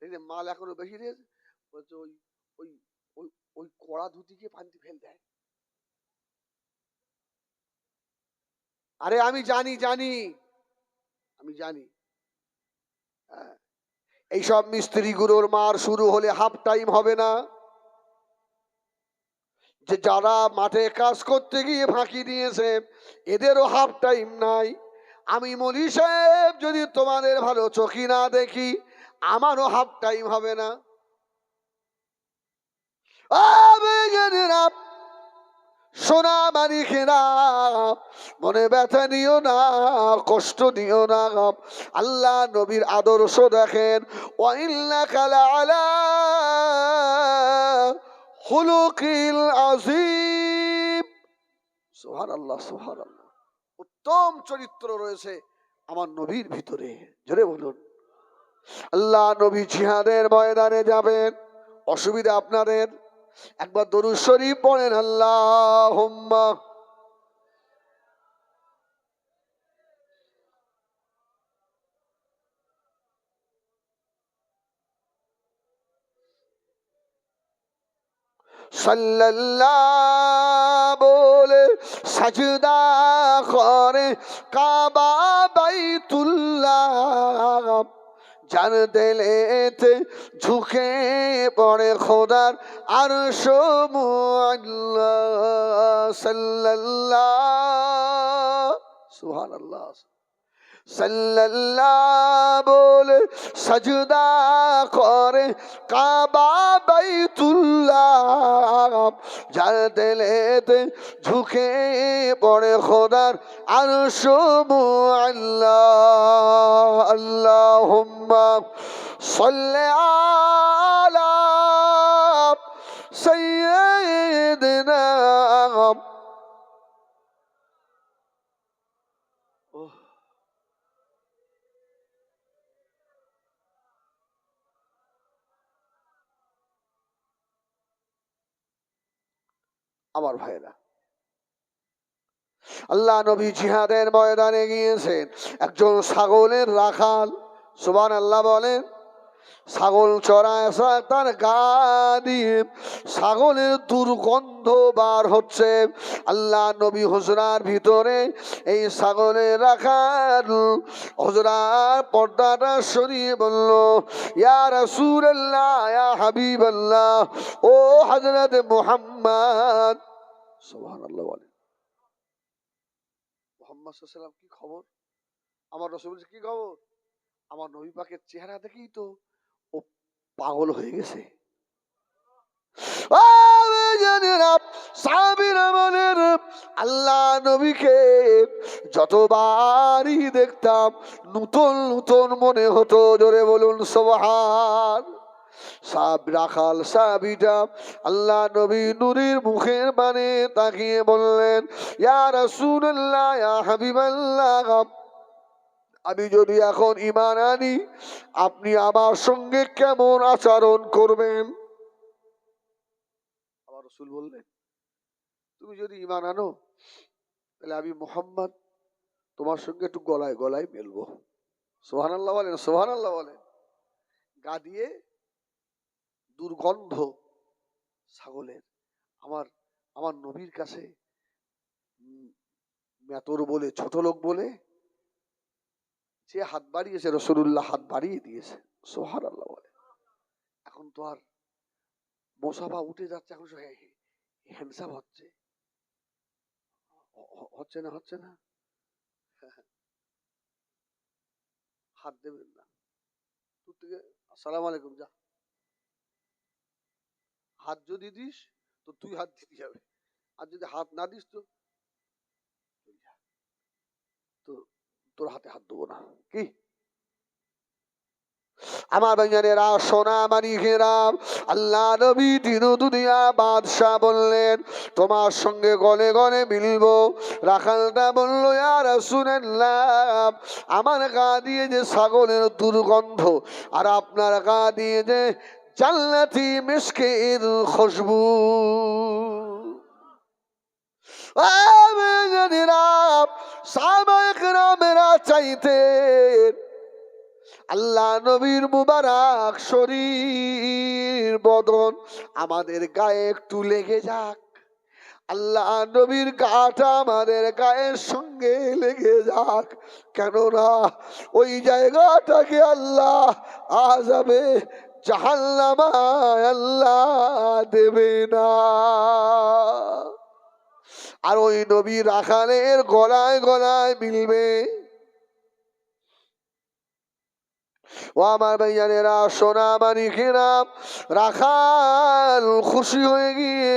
এই যে মাল এখনো বেশি দিয়েছে, বলছে ওই ওই ওই ওই কড়া ধুতিকে পান্তি ফেল দেয়। আরে আমি জানি জানি, আমি জানি, হ্যাঁ, এইসব মিস্ত্রিগুলোর মার শুরু হলে হাফ টাইম হবে না। যে যারা মাঠে কাজ করতে গিয়ে ফাঁকি দিয়েছে, এদেরও হাফ টাইম নাই। আমি মলি সাহেব যদি তোমাদের ভালো চোখি না দেখি, আমারও হাফ টাইম হবে না। সোনা মানিকেরা, মনে ব্যথা নিও না, কষ্ট দিও না। আল্লাহ নবীর আদর্শ দেখেন, ওয়াইন্নাকা লাআলা খুলুকিল আযীম। সুবহানাল্লাহ, সুবহানাল্লাহ। উত্তম চরিত্র রয়েছে আমার নবীর ভিতরে, জোরে বলুন। আল্লাহ নবী জিহাদের ময়দানে যাবেন, অসুবিধা আপনাদের, একবার দরুদ শরীফ পড়েন, আল্লাহুম্মা সাল্লাল্লাহু বলে সাজদা করে কাবা বাইতুল্লাহ, যার দিলেতে ঝুঁকে পড়ে খোদার আরশ মুআল্লা। সাল্লাল্লাহ, সুবহানাল্লাহ। সাল্লাল্লাহু বলে সাজদা করে কাবা বাইতুল্লাহ, যার দিলেতে ঝুঁকে পড়ে খোদার আরশ মুআল্লা। আল্লাহুম্মা সাল্লি আলা সাইয়্যিদিনা। আমার ভাইরা, আল্লাহ নবী জিহাদের ময়দানে গিয়েছেন, একজন ছাগলের রাখাল, সুবহানাল্লাহ বলেন, ছাগল চড়ায় তার গা দিয়ে ছাগলের দুর্গন্ধ বার হচ্ছে। আল্লাহ নবী হুজরার ভিতরে এই ছাগলের রাখাল হুজরার পর্দাটা সরিয়ে বলল, ইয়া রাসূলুল্লাহ, ইয়া হাবিবাল্লাহ, ও হযরত মুহাম্মদ। সুবহানাল্লাহ বলেন। মুহাম্মদ সাল্লাল্লাহু আলাইহি ওয়াসাল্লাম, কি খবর? আমার রাসূল বলছে, কি খবর? আমার নবী পাকের চেহারা দেখেই তো ও পাগল হয়ে গেছে। আল্লাহ নবীকে যতবারই দেখতাম নূতন নূতন মনে হতো। জোরে বলুন সুবহান। সাব রাখাল সাবিটা আল্লাহ নবী নূরের মুখের মানে তাকিয়ে বললেন, ইয়া রাসূলুল্লাহ, ইয়া হাবিবাল্লাহ, আমি যদি এখন ঈমান আনি আপনি আমার সঙ্গে কেমন আচরণ করবেন? আমার রাসূল বললেন, তুমি যদি ঈমান আনো তাহলে আমি মুহাম্মদ তোমার সঙ্গে একটু গলায় গলায় মিলবো। সুবহানাল্লাহ বলেন, সুবহানাল্লাহ বলেন। গা দিয়ে দুর্গন্ধ ছাগলের। আমার আমার নবীর কাছে মেতর বলে, ছোট লোক বলে যে হাত বাড়িয়েছে, রাসূলুল্লাহ হাত বাড়িয়ে দিয়েছে। সুবহানাল্লাহ বলে। এখন তো আর মোসাফা উঠে যাচ্ছে, এখন হ্যান্ডসাম হচ্ছে, হচ্ছে না, হচ্ছে না। হাত দেবেন না, দূর থেকে আসসালামু আলাইকুম যা। হাত যদি দিস তো তুই হাত দিতে যাবে, আর যদি হাত না দিস তো তোর হাতে হাত দেবো না। কি আমার ভাইজানেরা, সোনা মানিকেরা, আল্লাহ নবী দিন দুনিয়া বাদশাহ বললেন, তোমার সঙ্গে গলে গলে মিলবো। রাখালটা বলল, ইয়া রাসূলুল্লাহ, আমার গা দিয়ে যে ছাগলের দুর্গন্ধ আর আপনার গা দিয়ে যে জান্নাতি মিশকের খুশবু। সাহাবায়ে কেরামেরা চাইতেন আল্লাহ নবীর মুবারক শরীর বদন আমাদের গায়ে একটু লেগে যাক, আল্লাহ নবীর গাটা আমাদের গায়ের সঙ্গে লেগে যাক, কেননা ওই জায়গাটাকে আল্লাহ আযাবে জাহান্নামায় আল্লাহ দেবে না। আর ওই নবী রাখালের গলায় গলায় মিলবে। ও আমার ভাইজানেরা, সোনা মানিকেরা, রাখাল খুশি হয়ে গিয়ে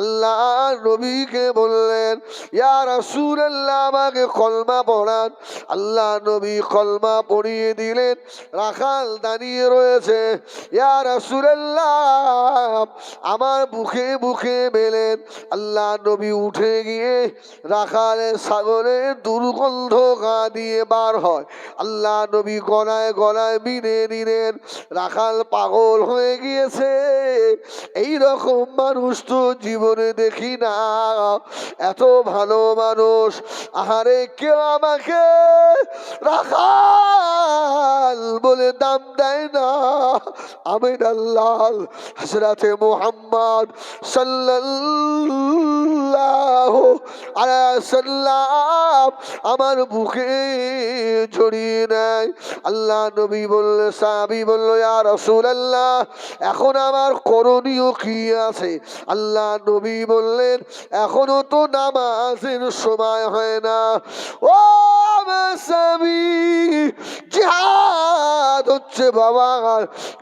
আল্লাহ নবীকে বললেন, ইয়া রাসূলুল্লাহ, আমাকে কলমা পড়ান। আল্লাহ নবী কলমা পড়িয়ে দিলেন। রাখাল দাঁড়িয়ে রয়েছে, ইয়া রাসূলুল্লাহ, আমার বুকে বুকে মেলেন। আল্লাহ নবী উঠে গিয়ে রাখালের ছাগলের দুর্গন্ধ গা দিয়ে বার হয়। আল্লাহ নবী গলায় গলায় মিলে নিলেন। রাখাল পাগল হয়ে গিয়েছে। এই রকম মানুষ তো জীবনে দেখি না, এত ভালো মানুষ। আহারে, কেউ আমাকে রাখাল বলে দাম দেয় না। আমিন আল্লাহ হযরতে মুহাম্মদ সাল্লাল্লাহু আলাইহি ওয়াসাল্লাম আমার বুকে জড়িয়ে নেয়। আল্লাহ নবী বললে, সাহাবী বলল, ইয়া রাসূলুল্লাহ, এখন আমার করণীয় কি আছে? আল্লাহ নবী বললেন, এখনো তো নামাজের সময় হয় না। ও আমার স্বামী, জিহাদ হচ্ছে বাবা,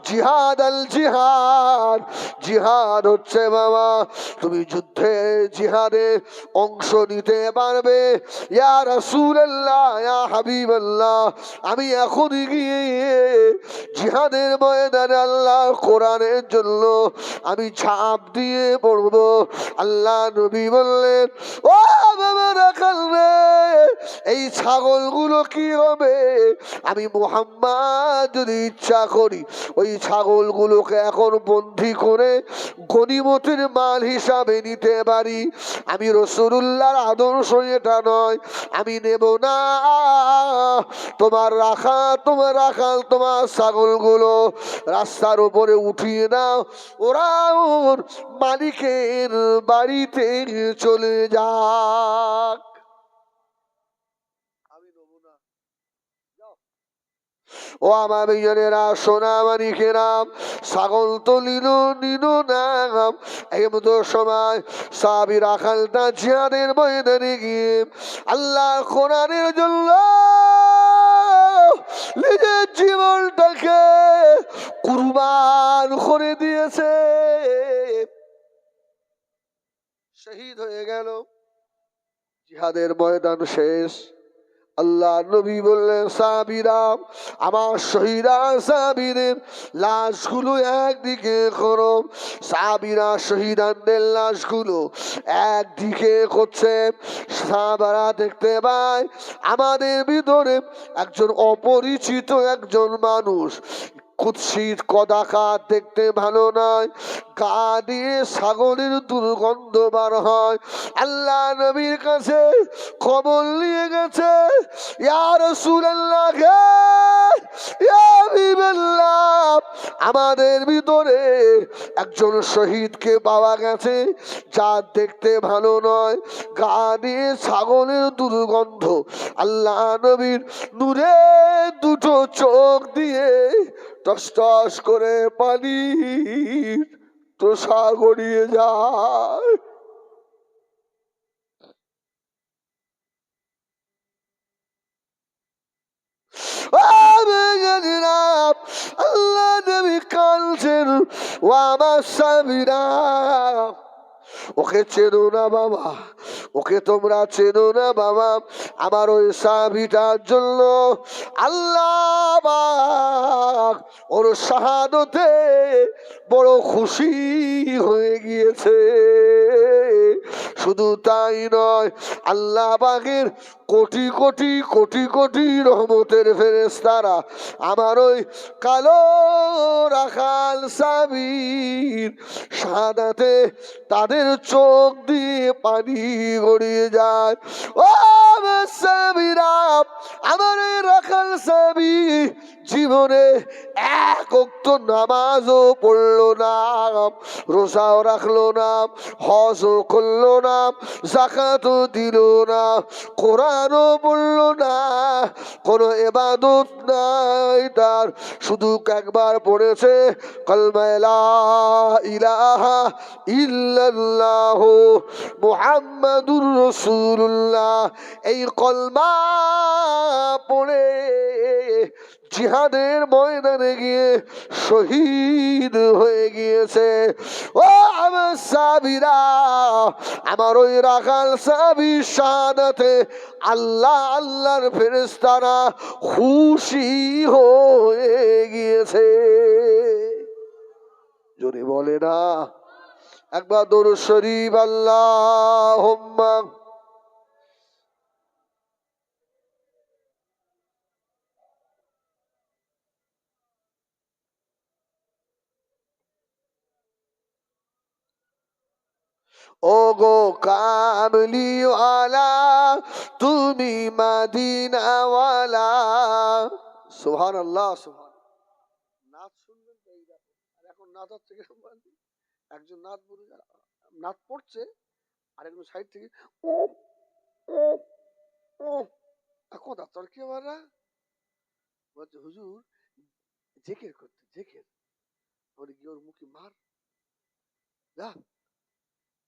জিহাদ আল জিহাদ, জিহাদ হচ্ছে বাবা। তুমি যুদ্ধে জিহাদে অংশ নিতে পারবে। ইয়া রাসূলুল্লাহ, ইয়া হাবিবাল্লাহ, আমি এখনই গিয়ে জিহাদের ময়দানে আল্লাহর কোরআনের জন্য আমি ঝাঁপ দিয়ে পড়ব। আল্লাহ নবী বললেন, ও বাবা রাখাল রে, এই ছাগলগুলো কি হবে? আমি মুহাম্মদ যদি ইচ্ছা করি ওই ছাগলগুলোকে এখন বন্দী করে গনিমতের মাল হিসাবে নিতে পারি। আমি রাসূলুল্লাহর আদর্শ এটা নয়, আমি নেব না। তোমার রাখাল তোমার ছাগলগুলো রাস্তার উপরে উঠিয়ে দাও, ওরা ওর মালিকের বাড়িতে চলে যাক। আমি নেব না। ও আমার মেয়েরা, সোনা মানিকেরাম, ছাগল তো নিল না। এমতো সময় সাহাবী রাখালটা জিহাদের ময়দানে গিয়ে আল্লাহর কোরআনের জন্য নিজের জীবনটাকে কুরবান করে দিয়েছে, শহীদ হয়ে গেল। জিহাদের ময়দান শেষ। আল্লাহ নবী বললেন, সাহাবীরা, আমার শহীদা সাহাবীদের লাশগুলো একদিকে করো। সাহাবীরা শহীদানদের লাশগুলো একদিকে করছে। সাহাবারা দেখতে পায় আমাদের ভিতরে একজন অপরিচিত একজন মানুষ, কুৎসিত কদাকার, দেখতে ভালো নয়, গা দিয়ে ছাগলের দুর্গন্ধ বার হয়। আল্লাহ নবীর কাছে খবর নিয়ে গেছে, ইয়া রাসূলুল্লাহ, ইয়া হাবিবাল্লাহ, আমাদের ভিতরে একজন শহীদকে পাওয়া গেছে, যা দেখতে ভালো নয়, গা দিয়ে ছাগলের দুর্গন্ধ। আল্লাহ নবীর নূরে দুটো চোখ দিয়ে টস টস করে পানি তোষা গড়িয়ে যায়। আল্লাহ নবী কাঁদছেন, ও আমার সাহাবীরা, ওকে চেনো না বাবা, ওকে তোমরা চেনো না বাবা। আমার ওই সাহাবীটার জন্য আল্লাহ পাক ওর শাহাদতে বড় খুশি হয়ে গিয়েছে। শুধু তাই নয়, আল্লাহ পাকের কোটি কোটি কোটি কোটি রহমতের ফেরেশতারা আমার ওই কালো রাখাল সাহাবীর শাহাদাতে তাদের চোখ দিয়ে পানি গড়িয়ে যায়। ও আমার সাহাবীরা, আমার এই রাখাল সাহাবী জীবনে এক ওয়াক্ত নামাজও পড়লো না, রোজাও রাখলো না, হজও করলো না, যাকাতও দিল না, কোরআনও পড়লো না, কোনো ইবাদত নাই তার। শুধু একবার পড়েছে কালমা লা ইলাহা ইল্লাল্লাহ মুহাম্মাদুর রাসূলুল্লাহ। এই কলমা পড়ে জিহাদের ময়দানে গিয়ে শহীদ হয়ে গিয়েছে। ও আমার সাহাবীরা, আমার ওই রাখাল সাহাবীর শাহাদাতে আল্লাহর ফেরেশতারা খুশি হয়ে গিয়েছে। যদি বলে না একবার দরুদ শরীফ, আল্লাহুম্মা ও গো কামলিওয়ালা, তুমি মদিনাওয়ালা। সুবহানাল্লাহ, সুবহানাল্লাহ। নাচ শুনবেন তো এই দেখো, আর এখন নাচ হচ্ছে কিরকম বলছি, একজন নাচ বলে নাচ পড়ছে, আর একজন সাইড থেকে ও ও ও এখন তোর কি বলা বলছে, হুজুর জেকের করতে, জেকের। বলে কি ওর মুখে মার, যা,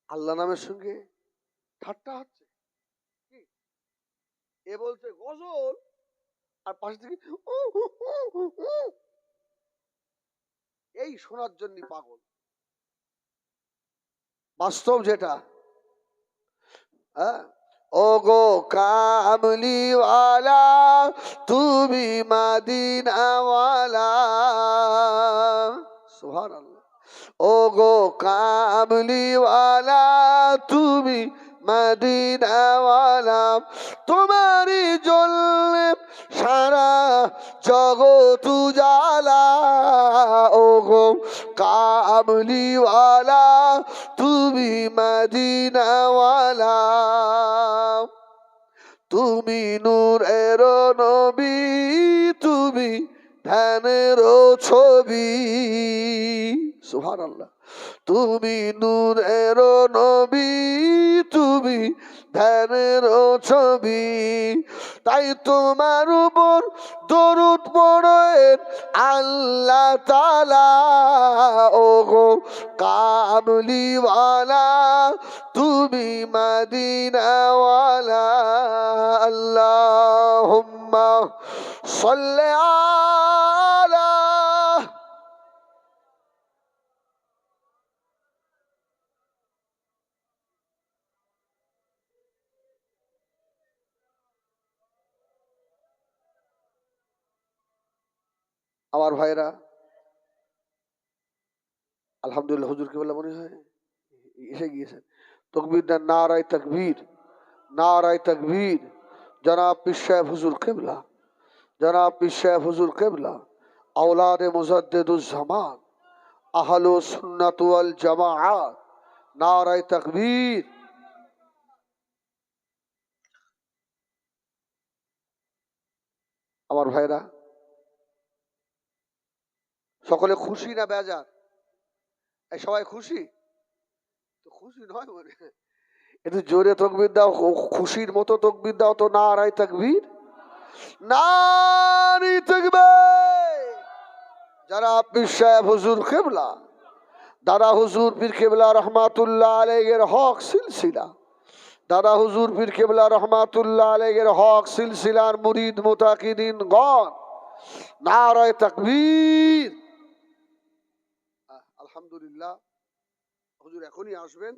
আল্লাহ নামের সঙ্গে ঠাট্টা হচ্ছে কি? এ বলছে গজল, আর পাশে থেকে এই শোনার জন্য পাগল। বাস্তব যেটা, হ্যাঁ, ও গো কামলিওয়ালা, তুমি মদিনাওয়ালা। সুবহানাল্লাহ। ও গো কামলিওয়ালা, তুমি মদিনাওয়ালা, তোমারই জন্য সারা জগৎ উজালা, ও গো কামলিওয়ালা তুমি মদিনাওয়ালা। তুমি নূরের নবী, তুমি ধ্যানের ছবি। সুবহানাল্লাহ। তুমি নূরের নবী, তুমি ধ্যানের ছবি। তাই তোমার উপর দরুদ পড়েন আল্লাহ তাআলা, ও গো কামলিওয়ালা তুমি মদিনাওয়ালা। আল্লাহুম্মা সাল্লি আলা। আমার ভাইরা, আলহামদুলিল্লাহ, হুজুর কেবলা মনে হয় এসে গিয়েছেন। তকবীর দেন, নারায়ে তাকবীর, নারায়ে তাকবীর। জনাব পীর সাহেব হুজুর কেবলা, জনাব পীর সাহেব হুজুর কেবলা, আওলাদে মুজাদ্দিদুজ্জামান, আহলু সুন্নাত ওয়াল জামাআত, নারায়ে তাকবীর। আমার ভাইরা, সকলে খুশি না বেজার? এই সবাই খুশি তো? খুশি নয় মানে একটু জোরে তাকবীর দাও, খুশির মতো তাকবীর দাও তো। নারায়ে তাকবীর, নারায়ে তাকবীর। যারা পীর সাহেব হুজুর কেবলা, দাদা হুজুর পীর কেবলা রহমাতুল্লাহ আলাইহির হক সিলসিলা, দাদা হুজুর পীর কেবলা রহমাতুল্লাহ আলাইহির হক সিলসিলার মুরিদ মুতাকিদিন গণ, নারায়ে তাকবীর। আলহামদুলিল্লাহ, হুজুর এখনই আসবেন।